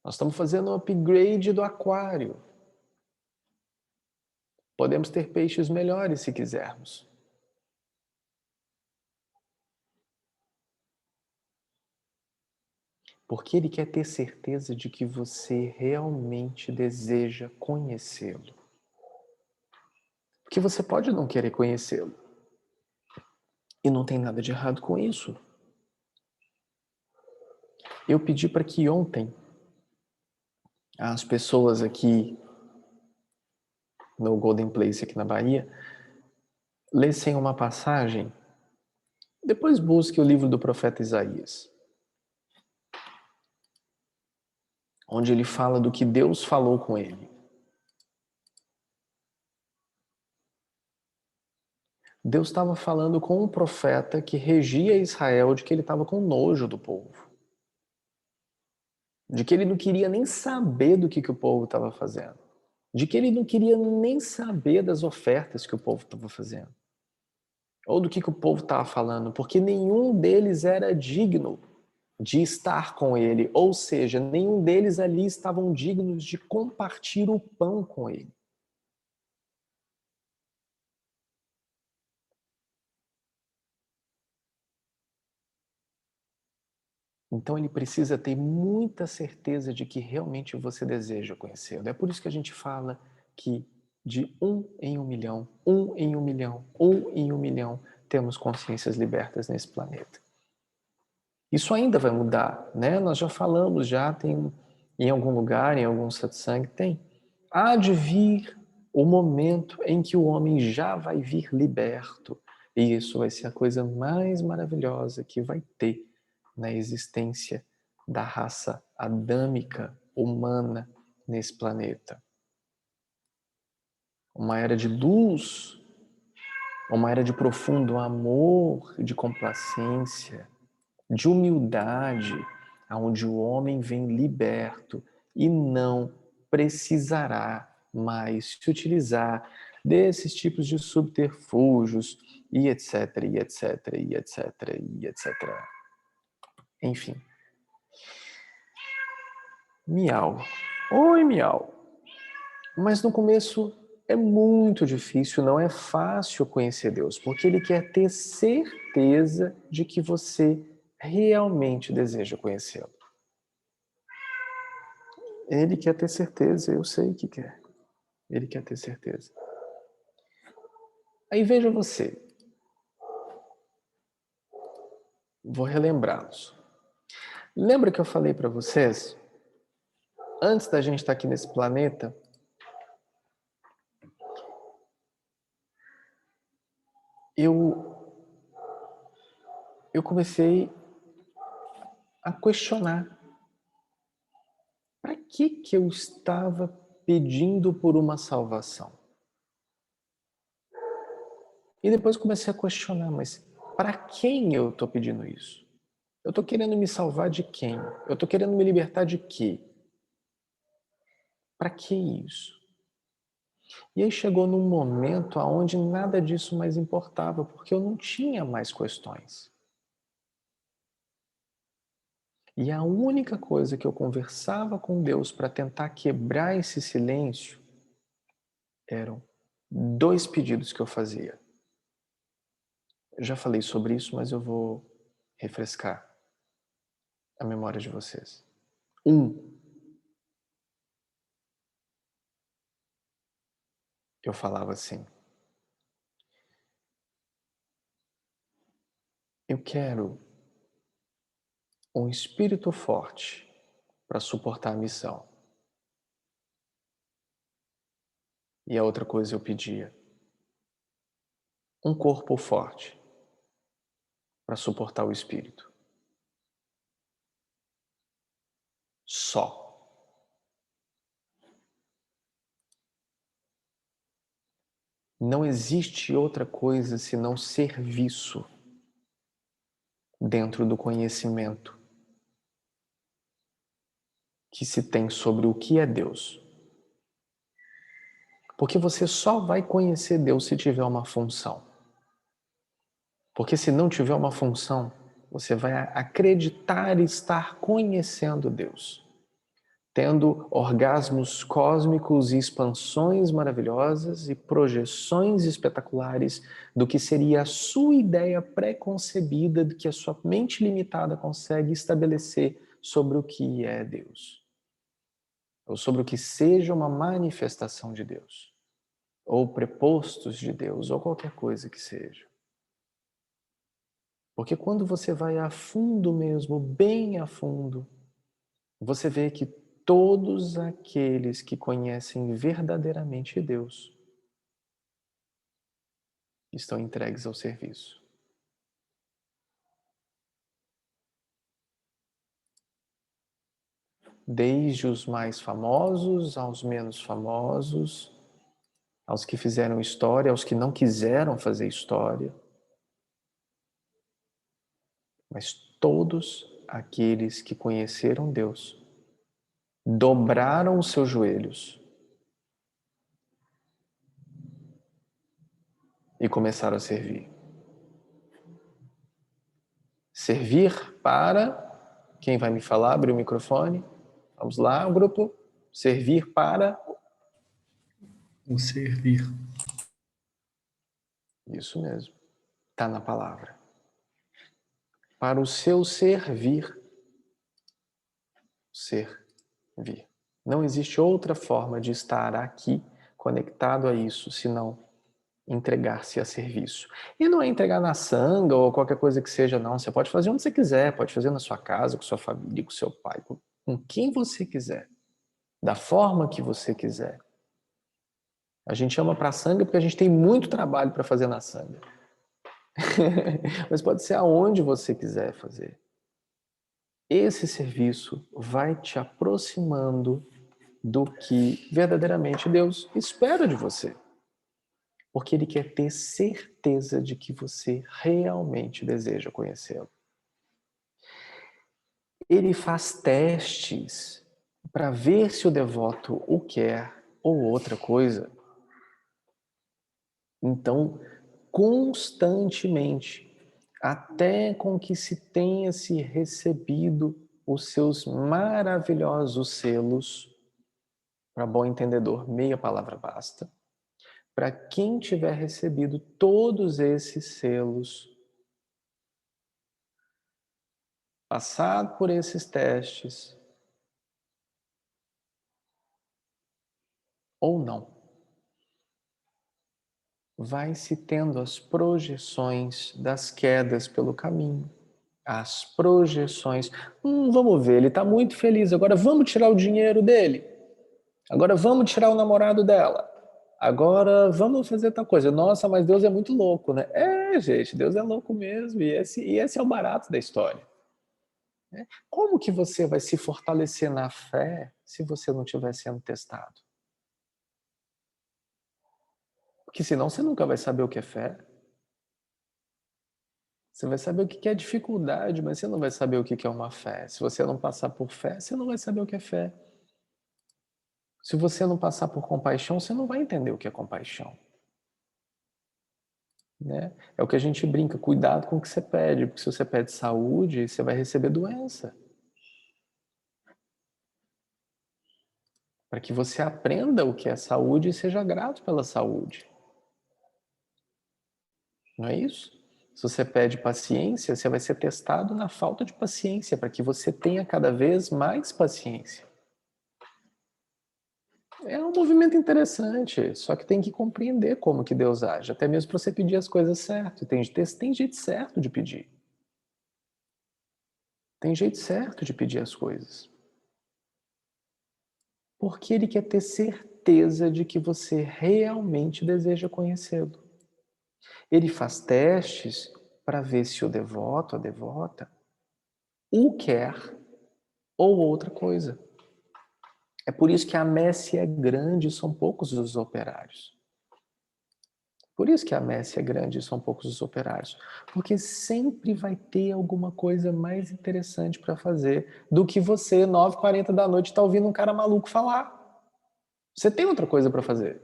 Nós estamos fazendo um upgrade do aquário. Podemos ter peixes melhores se quisermos. Porque Ele quer ter certeza de que você realmente deseja conhecê-lo. Porque você pode não querer conhecê-lo. E não tem nada de errado com isso. Eu pedi para que ontem as pessoas aqui no Golden Place, aqui na Bahia, lessem uma passagem. Depois busque o livro do profeta Isaías, onde ele fala do que Deus falou com ele. Deus estava falando com um profeta que regia Israel de que ele estava com nojo do povo. De que ele não queria nem saber do que o povo estava fazendo. De que ele não queria nem saber das ofertas que o povo estava fazendo. Ou do que o povo estava falando, porque nenhum deles era digno de estar com ele. Ou seja, nenhum deles ali estavam dignos de compartilhar o pão com ele. Então ele precisa ter muita certeza de que realmente você deseja conhecê-lo. É por isso que a gente fala que de 1 em 1 milhão, 1 em 1 milhão, 1 em 1 milhão, temos consciências libertas nesse planeta. Isso ainda vai mudar, né? Nós já falamos, já tem em algum lugar, em algum satsang, tem. Há de vir o momento em que o homem já vai vir liberto. E isso vai ser a coisa mais maravilhosa que vai ter na existência da raça adâmica humana nesse planeta. Uma era de luz, uma era de profundo amor, de complacência, de humildade, onde o homem vem liberto e não precisará mais se utilizar desses tipos de subterfúgios e etc, e etc, e etc, e etc. Enfim. Miau. Oi, miau. Mas no começo é muito difícil, não é fácil conhecer Deus, porque Ele quer ter certeza de que você realmente deseja conhecê-lo. Ele quer ter certeza, eu sei que quer. Ele quer ter certeza. Aí veja você. Vou relembrá-los. Lembra que eu falei para vocês, antes da gente estar aqui nesse planeta, eu comecei a questionar. Para que eu estava pedindo por uma salvação? E depois comecei a questionar, mas para quem eu estou pedindo isso? Eu estou querendo me salvar de quem? Eu estou querendo me libertar de quê? Para que isso? E aí chegou num momento onde nada disso mais importava, porque eu não tinha mais questões. E a única coisa que eu conversava com Deus para tentar quebrar esse silêncio eram 2 pedidos que eu fazia. Eu já falei sobre isso, mas eu vou refrescar a memória de vocês. 1. Eu falava assim: eu quero um espírito forte para suportar a missão. E a outra coisa eu pedia: um corpo forte para suportar o espírito. Só. Não existe outra coisa senão serviço dentro do conhecimento que se tem sobre o que é Deus. Porque você só vai conhecer Deus se tiver uma função. Porque se não tiver uma função, você vai acreditar estar conhecendo Deus. tendo orgasmos cósmicos e expansões maravilhosas e projeções espetaculares do que seria a sua ideia pré-concebida do que a sua mente limitada consegue estabelecer sobre o que é Deus, ou sobre o que seja uma manifestação de Deus, ou prepostos de Deus, ou qualquer coisa que seja. Porque quando você vai a fundo mesmo, bem a fundo, você vê que todos aqueles que conhecem verdadeiramente Deus estão entregues ao serviço. Desde os mais famosos aos menos famosos, aos que fizeram história, aos que não quiseram fazer história, mas todos aqueles que conheceram Deus dobraram os seus joelhos e começaram a servir. Servir para... Quem vai me falar? Abre o microfone. Vamos lá, grupo. Servir para... O servir. Isso mesmo. Está na palavra. Para o seu servir. Servir. Não existe outra forma de estar aqui conectado a isso, senão entregar-se a serviço. E não é entregar na sanga ou qualquer coisa que seja, não. Você pode fazer onde você quiser, pode fazer na sua casa, com sua família, com seu pai, com quem você quiser, da forma que você quiser. A gente chama para sanga porque a gente tem muito trabalho para fazer na sanga. Mas pode ser aonde você quiser fazer. Esse serviço vai te aproximando do que verdadeiramente Deus espera de você. Porque Ele quer ter certeza de que você realmente deseja conhecê-lo. Ele faz testes para ver se o devoto o quer ou outra coisa. Então, constantemente, até com que se tenha se recebido os seus maravilhosos selos, para bom entendedor, meia palavra basta. Para quem tiver recebido todos esses selos, passado por esses testes, ou não, vai se tendo as projeções das quedas pelo caminho. As projeções. Vamos ver, ele está muito feliz, agora vamos tirar o dinheiro dele. Agora vamos tirar o namorado dela. Agora vamos fazer tal coisa. Nossa, mas Deus é muito louco, né? É, gente, Deus é louco mesmo. E esse é o barato da história. Como que você vai se fortalecer na fé se você não estiver sendo testado? Porque senão você nunca vai saber o que é fé. Você vai saber o que é dificuldade, mas você não vai saber o que é uma fé. Se você não passar por fé, você não vai saber o que é fé. Se você não passar por compaixão, você não vai entender o que é compaixão. Né? É o que a gente brinca, cuidado com o que você pede, porque se você pede saúde, você vai receber doença. Para que você aprenda o que é saúde e seja grato pela saúde. Não é isso? Se você pede paciência, você vai ser testado na falta de paciência, para que você tenha cada vez mais paciência. É um movimento interessante, só que tem que compreender como que Deus age, até mesmo para você pedir as coisas certo. Tem jeito certo de pedir. Tem jeito certo de pedir as coisas. Porque Ele quer ter certeza de que você realmente deseja conhecê-lo. Ele faz testes para ver se o devoto, a devota, o quer ou outra coisa. É por isso que a messe é grande e são poucos os operários. Por isso que a messe é grande e são poucos os operários. Porque sempre vai ter alguma coisa mais interessante para fazer do que você, 9h40 da noite, está ouvindo um cara maluco falar. Você tem outra coisa para fazer.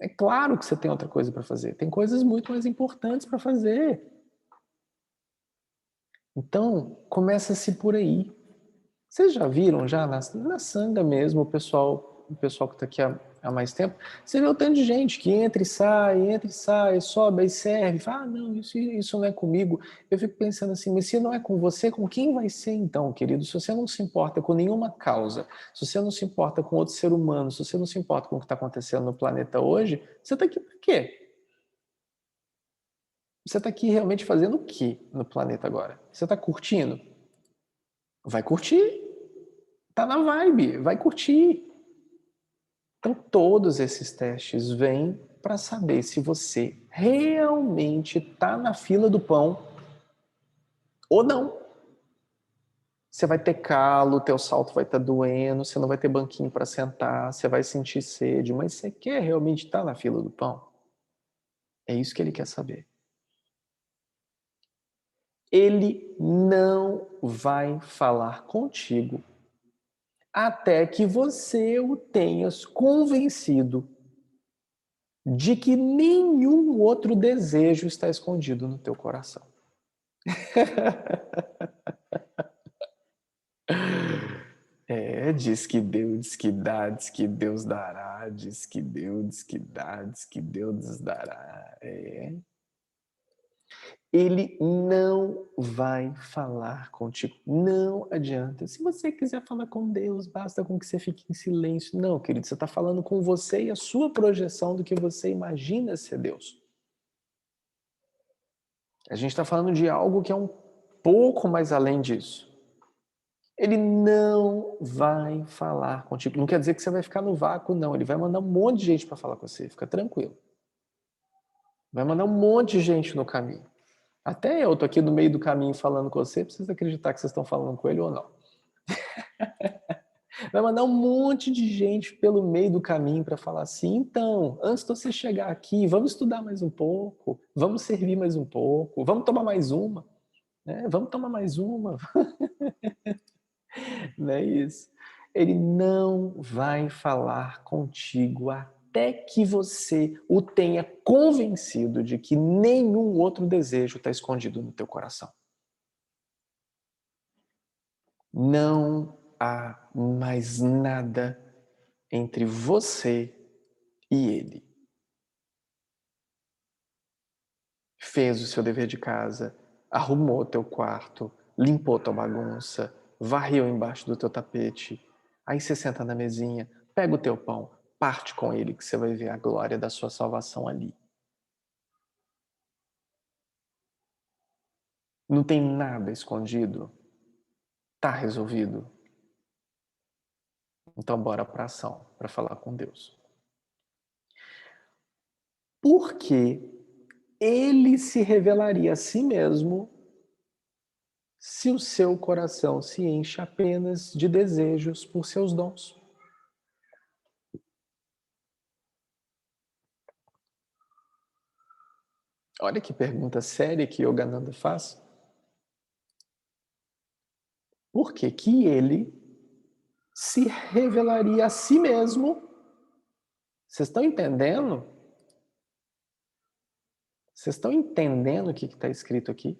É claro que você tem outra coisa para fazer. Tem coisas muito mais importantes para fazer. Então, começa-se por aí. Vocês já viram já na sanga mesmo, o pessoal que está aqui há mais tempo, você vê o tanto de gente que entra e sai, sobe e serve, fala, não, isso não é comigo. Eu fico pensando assim, mas se não é com você, com quem vai ser então, querido? Se você não se importa com nenhuma causa, se você não se importa com outro ser humano, se você não se importa com o que está acontecendo no planeta hoje, você está aqui por quê? Você está aqui realmente fazendo o que no planeta agora? Você está curtindo? Vai curtir. Tá na vibe, vai curtir. Então todos esses testes vêm para saber se você realmente está na fila do pão ou não. Você vai ter calo, teu salto vai estar doendo, você não vai ter banquinho para sentar, você vai sentir sede, mas você quer realmente estar na fila do pão? É isso que ele quer saber. Ele não vai falar contigo até que você o tenhas convencido de que nenhum outro desejo está escondido no teu coração. Diz que Deus, diz que dá, diz que Deus dará, diz que Deus, diz que dá, diz que Deus dará. Ele não vai falar contigo. Não adianta. Se você quiser falar com Deus, basta com que você fique em silêncio. Não, querido, você está falando com você e a sua projeção do que você imagina ser Deus. A gente está falando de algo que é um pouco mais além disso. Ele não vai falar contigo. Não quer dizer que você vai ficar no vácuo, não. Ele vai mandar um monte de gente para falar com você. Fica tranquilo. Vai mandar um monte de gente no caminho. Até eu tô aqui no meio do caminho falando com você, precisa acreditar que vocês estão falando com ele ou não. Vai mandar um monte de gente pelo meio do caminho para falar assim, então, antes de você chegar aqui, vamos estudar mais um pouco, vamos servir mais um pouco, vamos tomar mais uma, né? Vamos tomar mais uma. Não é isso. Ele não vai falar contigo até que você o tenha convencido de que nenhum outro desejo está escondido no teu coração. Não há mais nada entre você e ele. Fez o seu dever de casa, arrumou teu quarto, limpou tua bagunça, varreu embaixo do teu tapete. Aí você senta na mesinha, pega o teu pão, parte com ele que você vai ver a glória da sua salvação ali. Não tem nada escondido. Tá resolvido. Então bora para ação, para falar com Deus. Porque ele se revelaria a si mesmo se o seu coração se enche apenas de desejos por seus dons. Olha que pergunta séria que Yogananda faz. Por que que ele se revelaria a si mesmo? Vocês estão entendendo? Vocês estão entendendo o que está escrito aqui?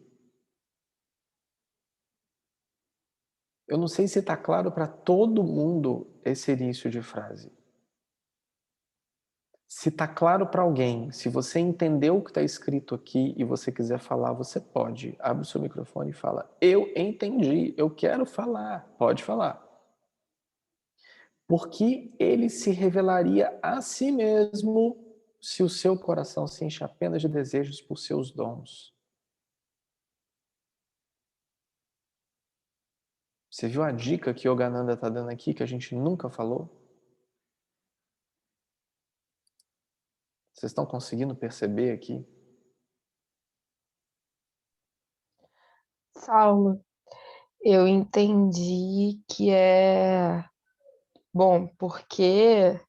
Eu não sei se está claro para todo mundo esse início de frase. Se está claro para alguém, se você entendeu o que está escrito aqui e você quiser falar, você pode. Abre o seu microfone e fala, eu entendi, eu quero falar. Pode falar. Porque ele se revelaria a si mesmo se o seu coração se enche apenas de desejos por seus dons. Você viu a dica que Yogananda está dando aqui, que a gente nunca falou? Vocês estão conseguindo perceber aqui? Saulo, eu entendi que é bom, porque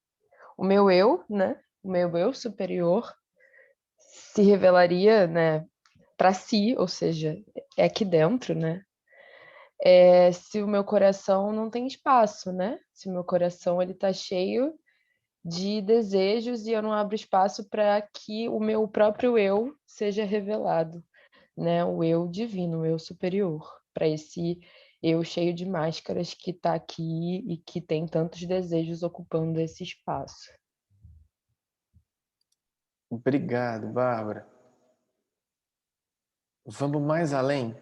o meu eu, né? O meu eu superior se revelaria, né, para si, ou seja, é aqui dentro, né? Se o meu coração não tem espaço, né? Se o meu coração ele tá cheio de desejos e eu não abro espaço para que o meu próprio eu seja revelado, né? O eu divino, o eu superior, para esse eu cheio de máscaras que está aqui e que tem tantos desejos ocupando esse espaço. Obrigado, Bárbara. Vamos mais além?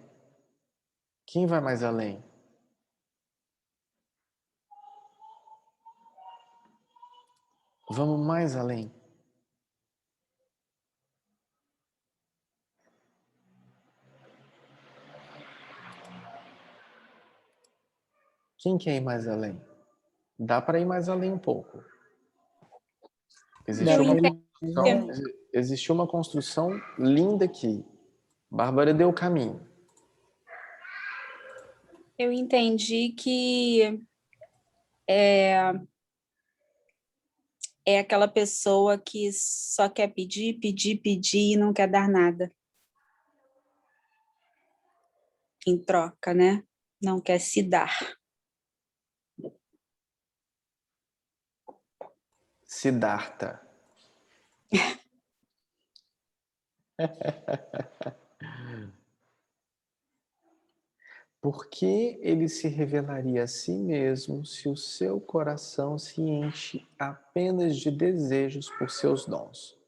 Quem vai mais além? Vamos mais além. Quem quer ir mais além? Dá para ir mais além um pouco. Eu entendi. Existiu uma construção linda aqui. Bárbara deu o caminho. Eu entendi que é aquela pessoa que só quer pedir, pedir, pedir e não quer dar nada em troca, né? Não quer se dar. Siddhartha. Por que ele se revelaria a si mesmo se o seu coração se enche apenas de desejos por seus dons?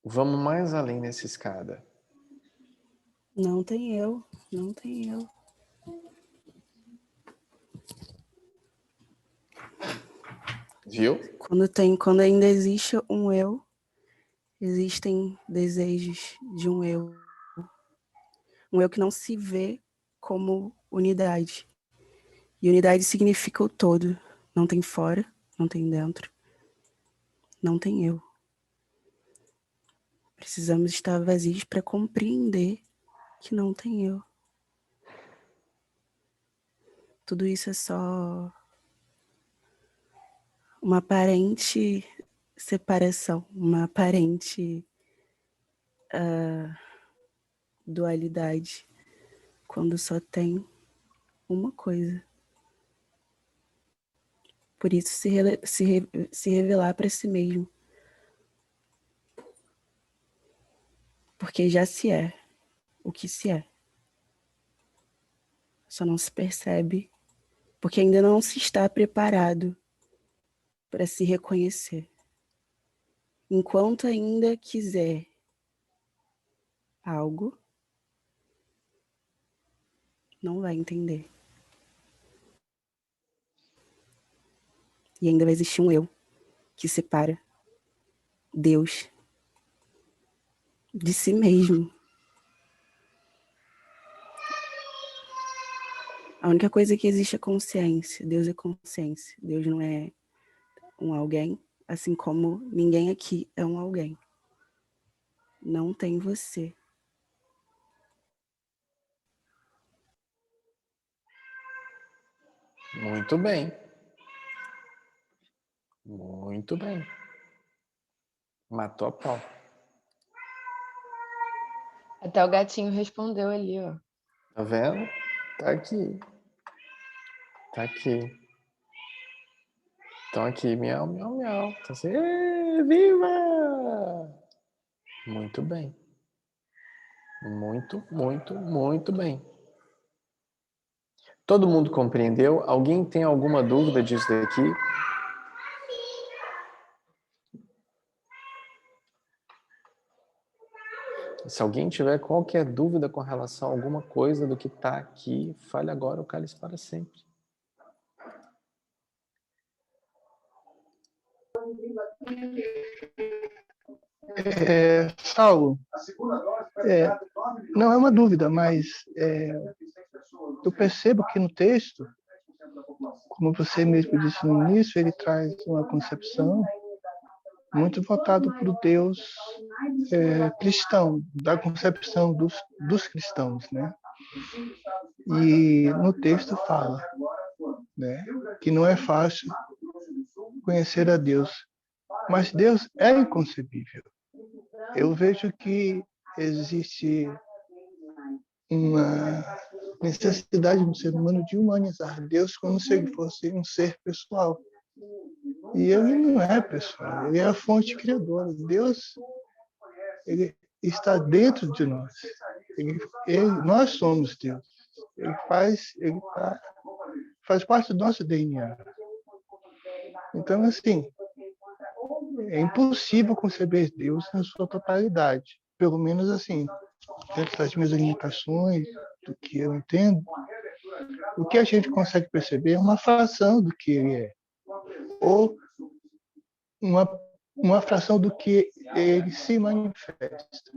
Vamos mais além nessa escada. Não tem eu, não tem eu. Viu? Quando ainda existe um eu, existem desejos de um eu. Um eu que não se vê como unidade. E unidade significa o todo. Não tem fora, não tem dentro. Não tem eu. Precisamos estar vazios para compreender que não tem eu. Tudo isso é só uma aparente separação, uma aparente dualidade, quando só tem uma coisa. Por isso, se revelar para si mesmo. Porque já se é o que se é. Só não se percebe porque ainda não se está preparado para se reconhecer. Enquanto ainda quiser algo, não vai entender. E ainda vai existir um eu que separa Deus de si mesmo. A única coisa que existe é consciência. Deus é consciência. Deus não é um alguém, assim como ninguém aqui é um alguém. Não tem você. Muito bem. Muito bem. Matou a pau. Até o gatinho respondeu ali, ó. Tá vendo? Tá aqui. Tá aqui. Estão aqui, miau, miau, miau. Tá assim, viva! Muito bem. Muito, muito, muito bem. Todo mundo compreendeu? Alguém tem alguma dúvida disso daqui? Se alguém tiver qualquer dúvida com relação a alguma coisa do que está aqui, fale agora ou cale-se para sempre. Saulo, não é uma dúvida, mas eu percebo que no texto, como você mesmo disse no início, ele traz uma concepção muito voltada para o Deus cristão, da concepção dos cristãos, né? E no texto fala, né, que não é fácil conhecer a Deus, mas Deus é inconcebível. Eu vejo que existe uma necessidade no ser humano de humanizar Deus como se ele fosse um ser pessoal. E ele não é pessoal, ele é a fonte criadora. Deus, ele está dentro de nós. Nós somos Deus. Ele faz parte do nosso DNA. Então, assim, é impossível conceber Deus na sua totalidade. Pelo menos, assim, dentro das minhas limitações, do que eu entendo, o que a gente consegue perceber é uma fração do que ele é. Ou uma fração do que ele se manifesta.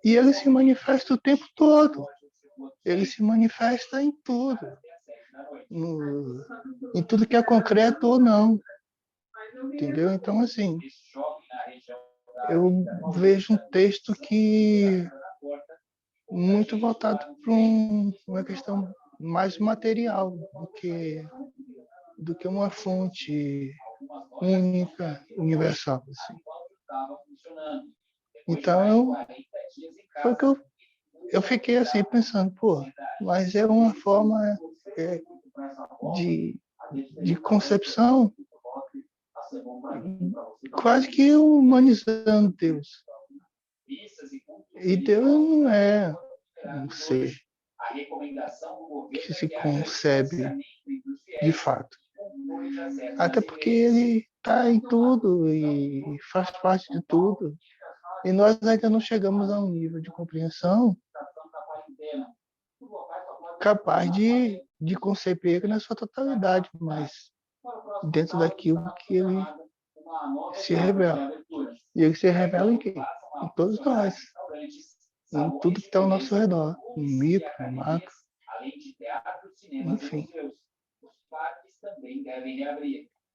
E ele se manifesta o tempo todo. Ele se manifesta em tudo. Em tudo que é concreto ou não. Entendeu? Então, assim, eu vejo um texto que muito voltado para uma questão mais material do que uma fonte única, universal. Assim. Então, foi que eu fiquei assim pensando, mas é uma forma de concepção quase que humanizando Deus. E Deus não é um ser que se concebe de fato. Até porque ele está em tudo e faz parte de tudo. E nós ainda não chegamos a um nível de compreensão capaz de conceber ele na sua totalidade, mas dentro daquilo que ele se revela. E ele se revela em quem? Em todos nós. Em tudo que está ao nosso redor. No micro, no macro. Enfim.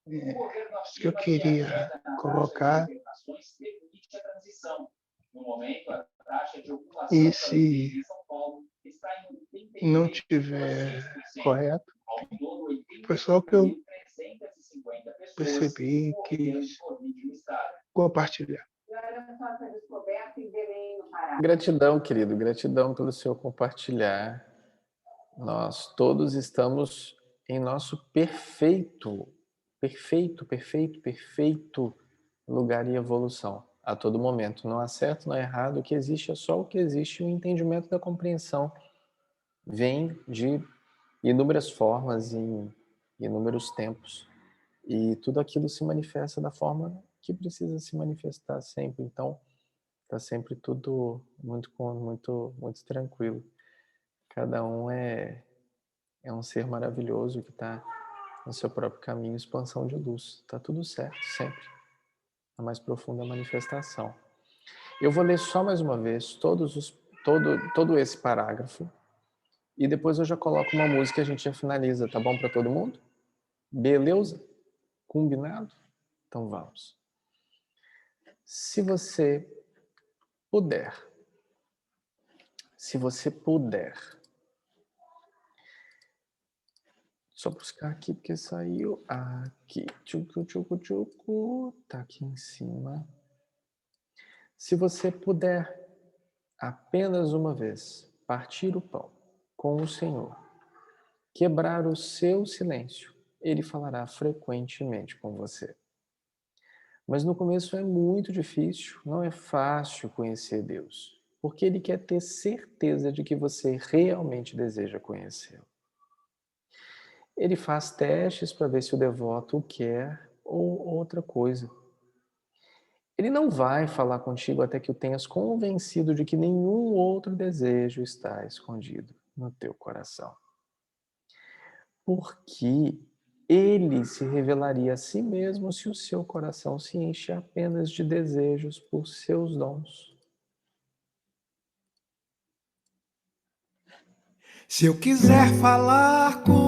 Isso que eu queria colocar. E se não tiver correto, foi só o que eu percebi e quis compartilhar. Gratidão, querido, gratidão pelo seu compartilhar. Nós todos estamos em nosso perfeito lugar e evolução a todo momento. Não há certo, não há errado. O que existe é só o que existe. O entendimento da compreensão vem de inúmeras formas em inúmeros tempos. E tudo aquilo se manifesta da forma que precisa se manifestar sempre. Então, está sempre tudo muito tranquilo. Cada um é um ser maravilhoso que está no seu próprio caminho, expansão de luz. Está tudo certo, sempre. A mais profunda manifestação. Eu vou ler só mais uma vez todo esse parágrafo e depois eu já coloco uma música e a gente já finaliza, tá bom para todo mundo? Beleza? Combinado? Então vamos. Se você puder, só buscar aqui porque saiu aqui, tá aqui em cima. Se você puder apenas uma vez partir o pão com o Senhor, quebrar o seu silêncio, Ele falará frequentemente com você. Mas no começo é muito difícil, não é fácil conhecer Deus, porque Ele quer ter certeza de que você realmente deseja conhecê-lo. Ele faz testes para ver se o devoto o quer ou outra coisa. Ele não vai falar contigo até que o tenhas convencido de que nenhum outro desejo está escondido no teu coração. Porque Ele se revelaria a si mesmo se o seu coração se enche apenas de desejos por seus dons. Se eu quiser falar com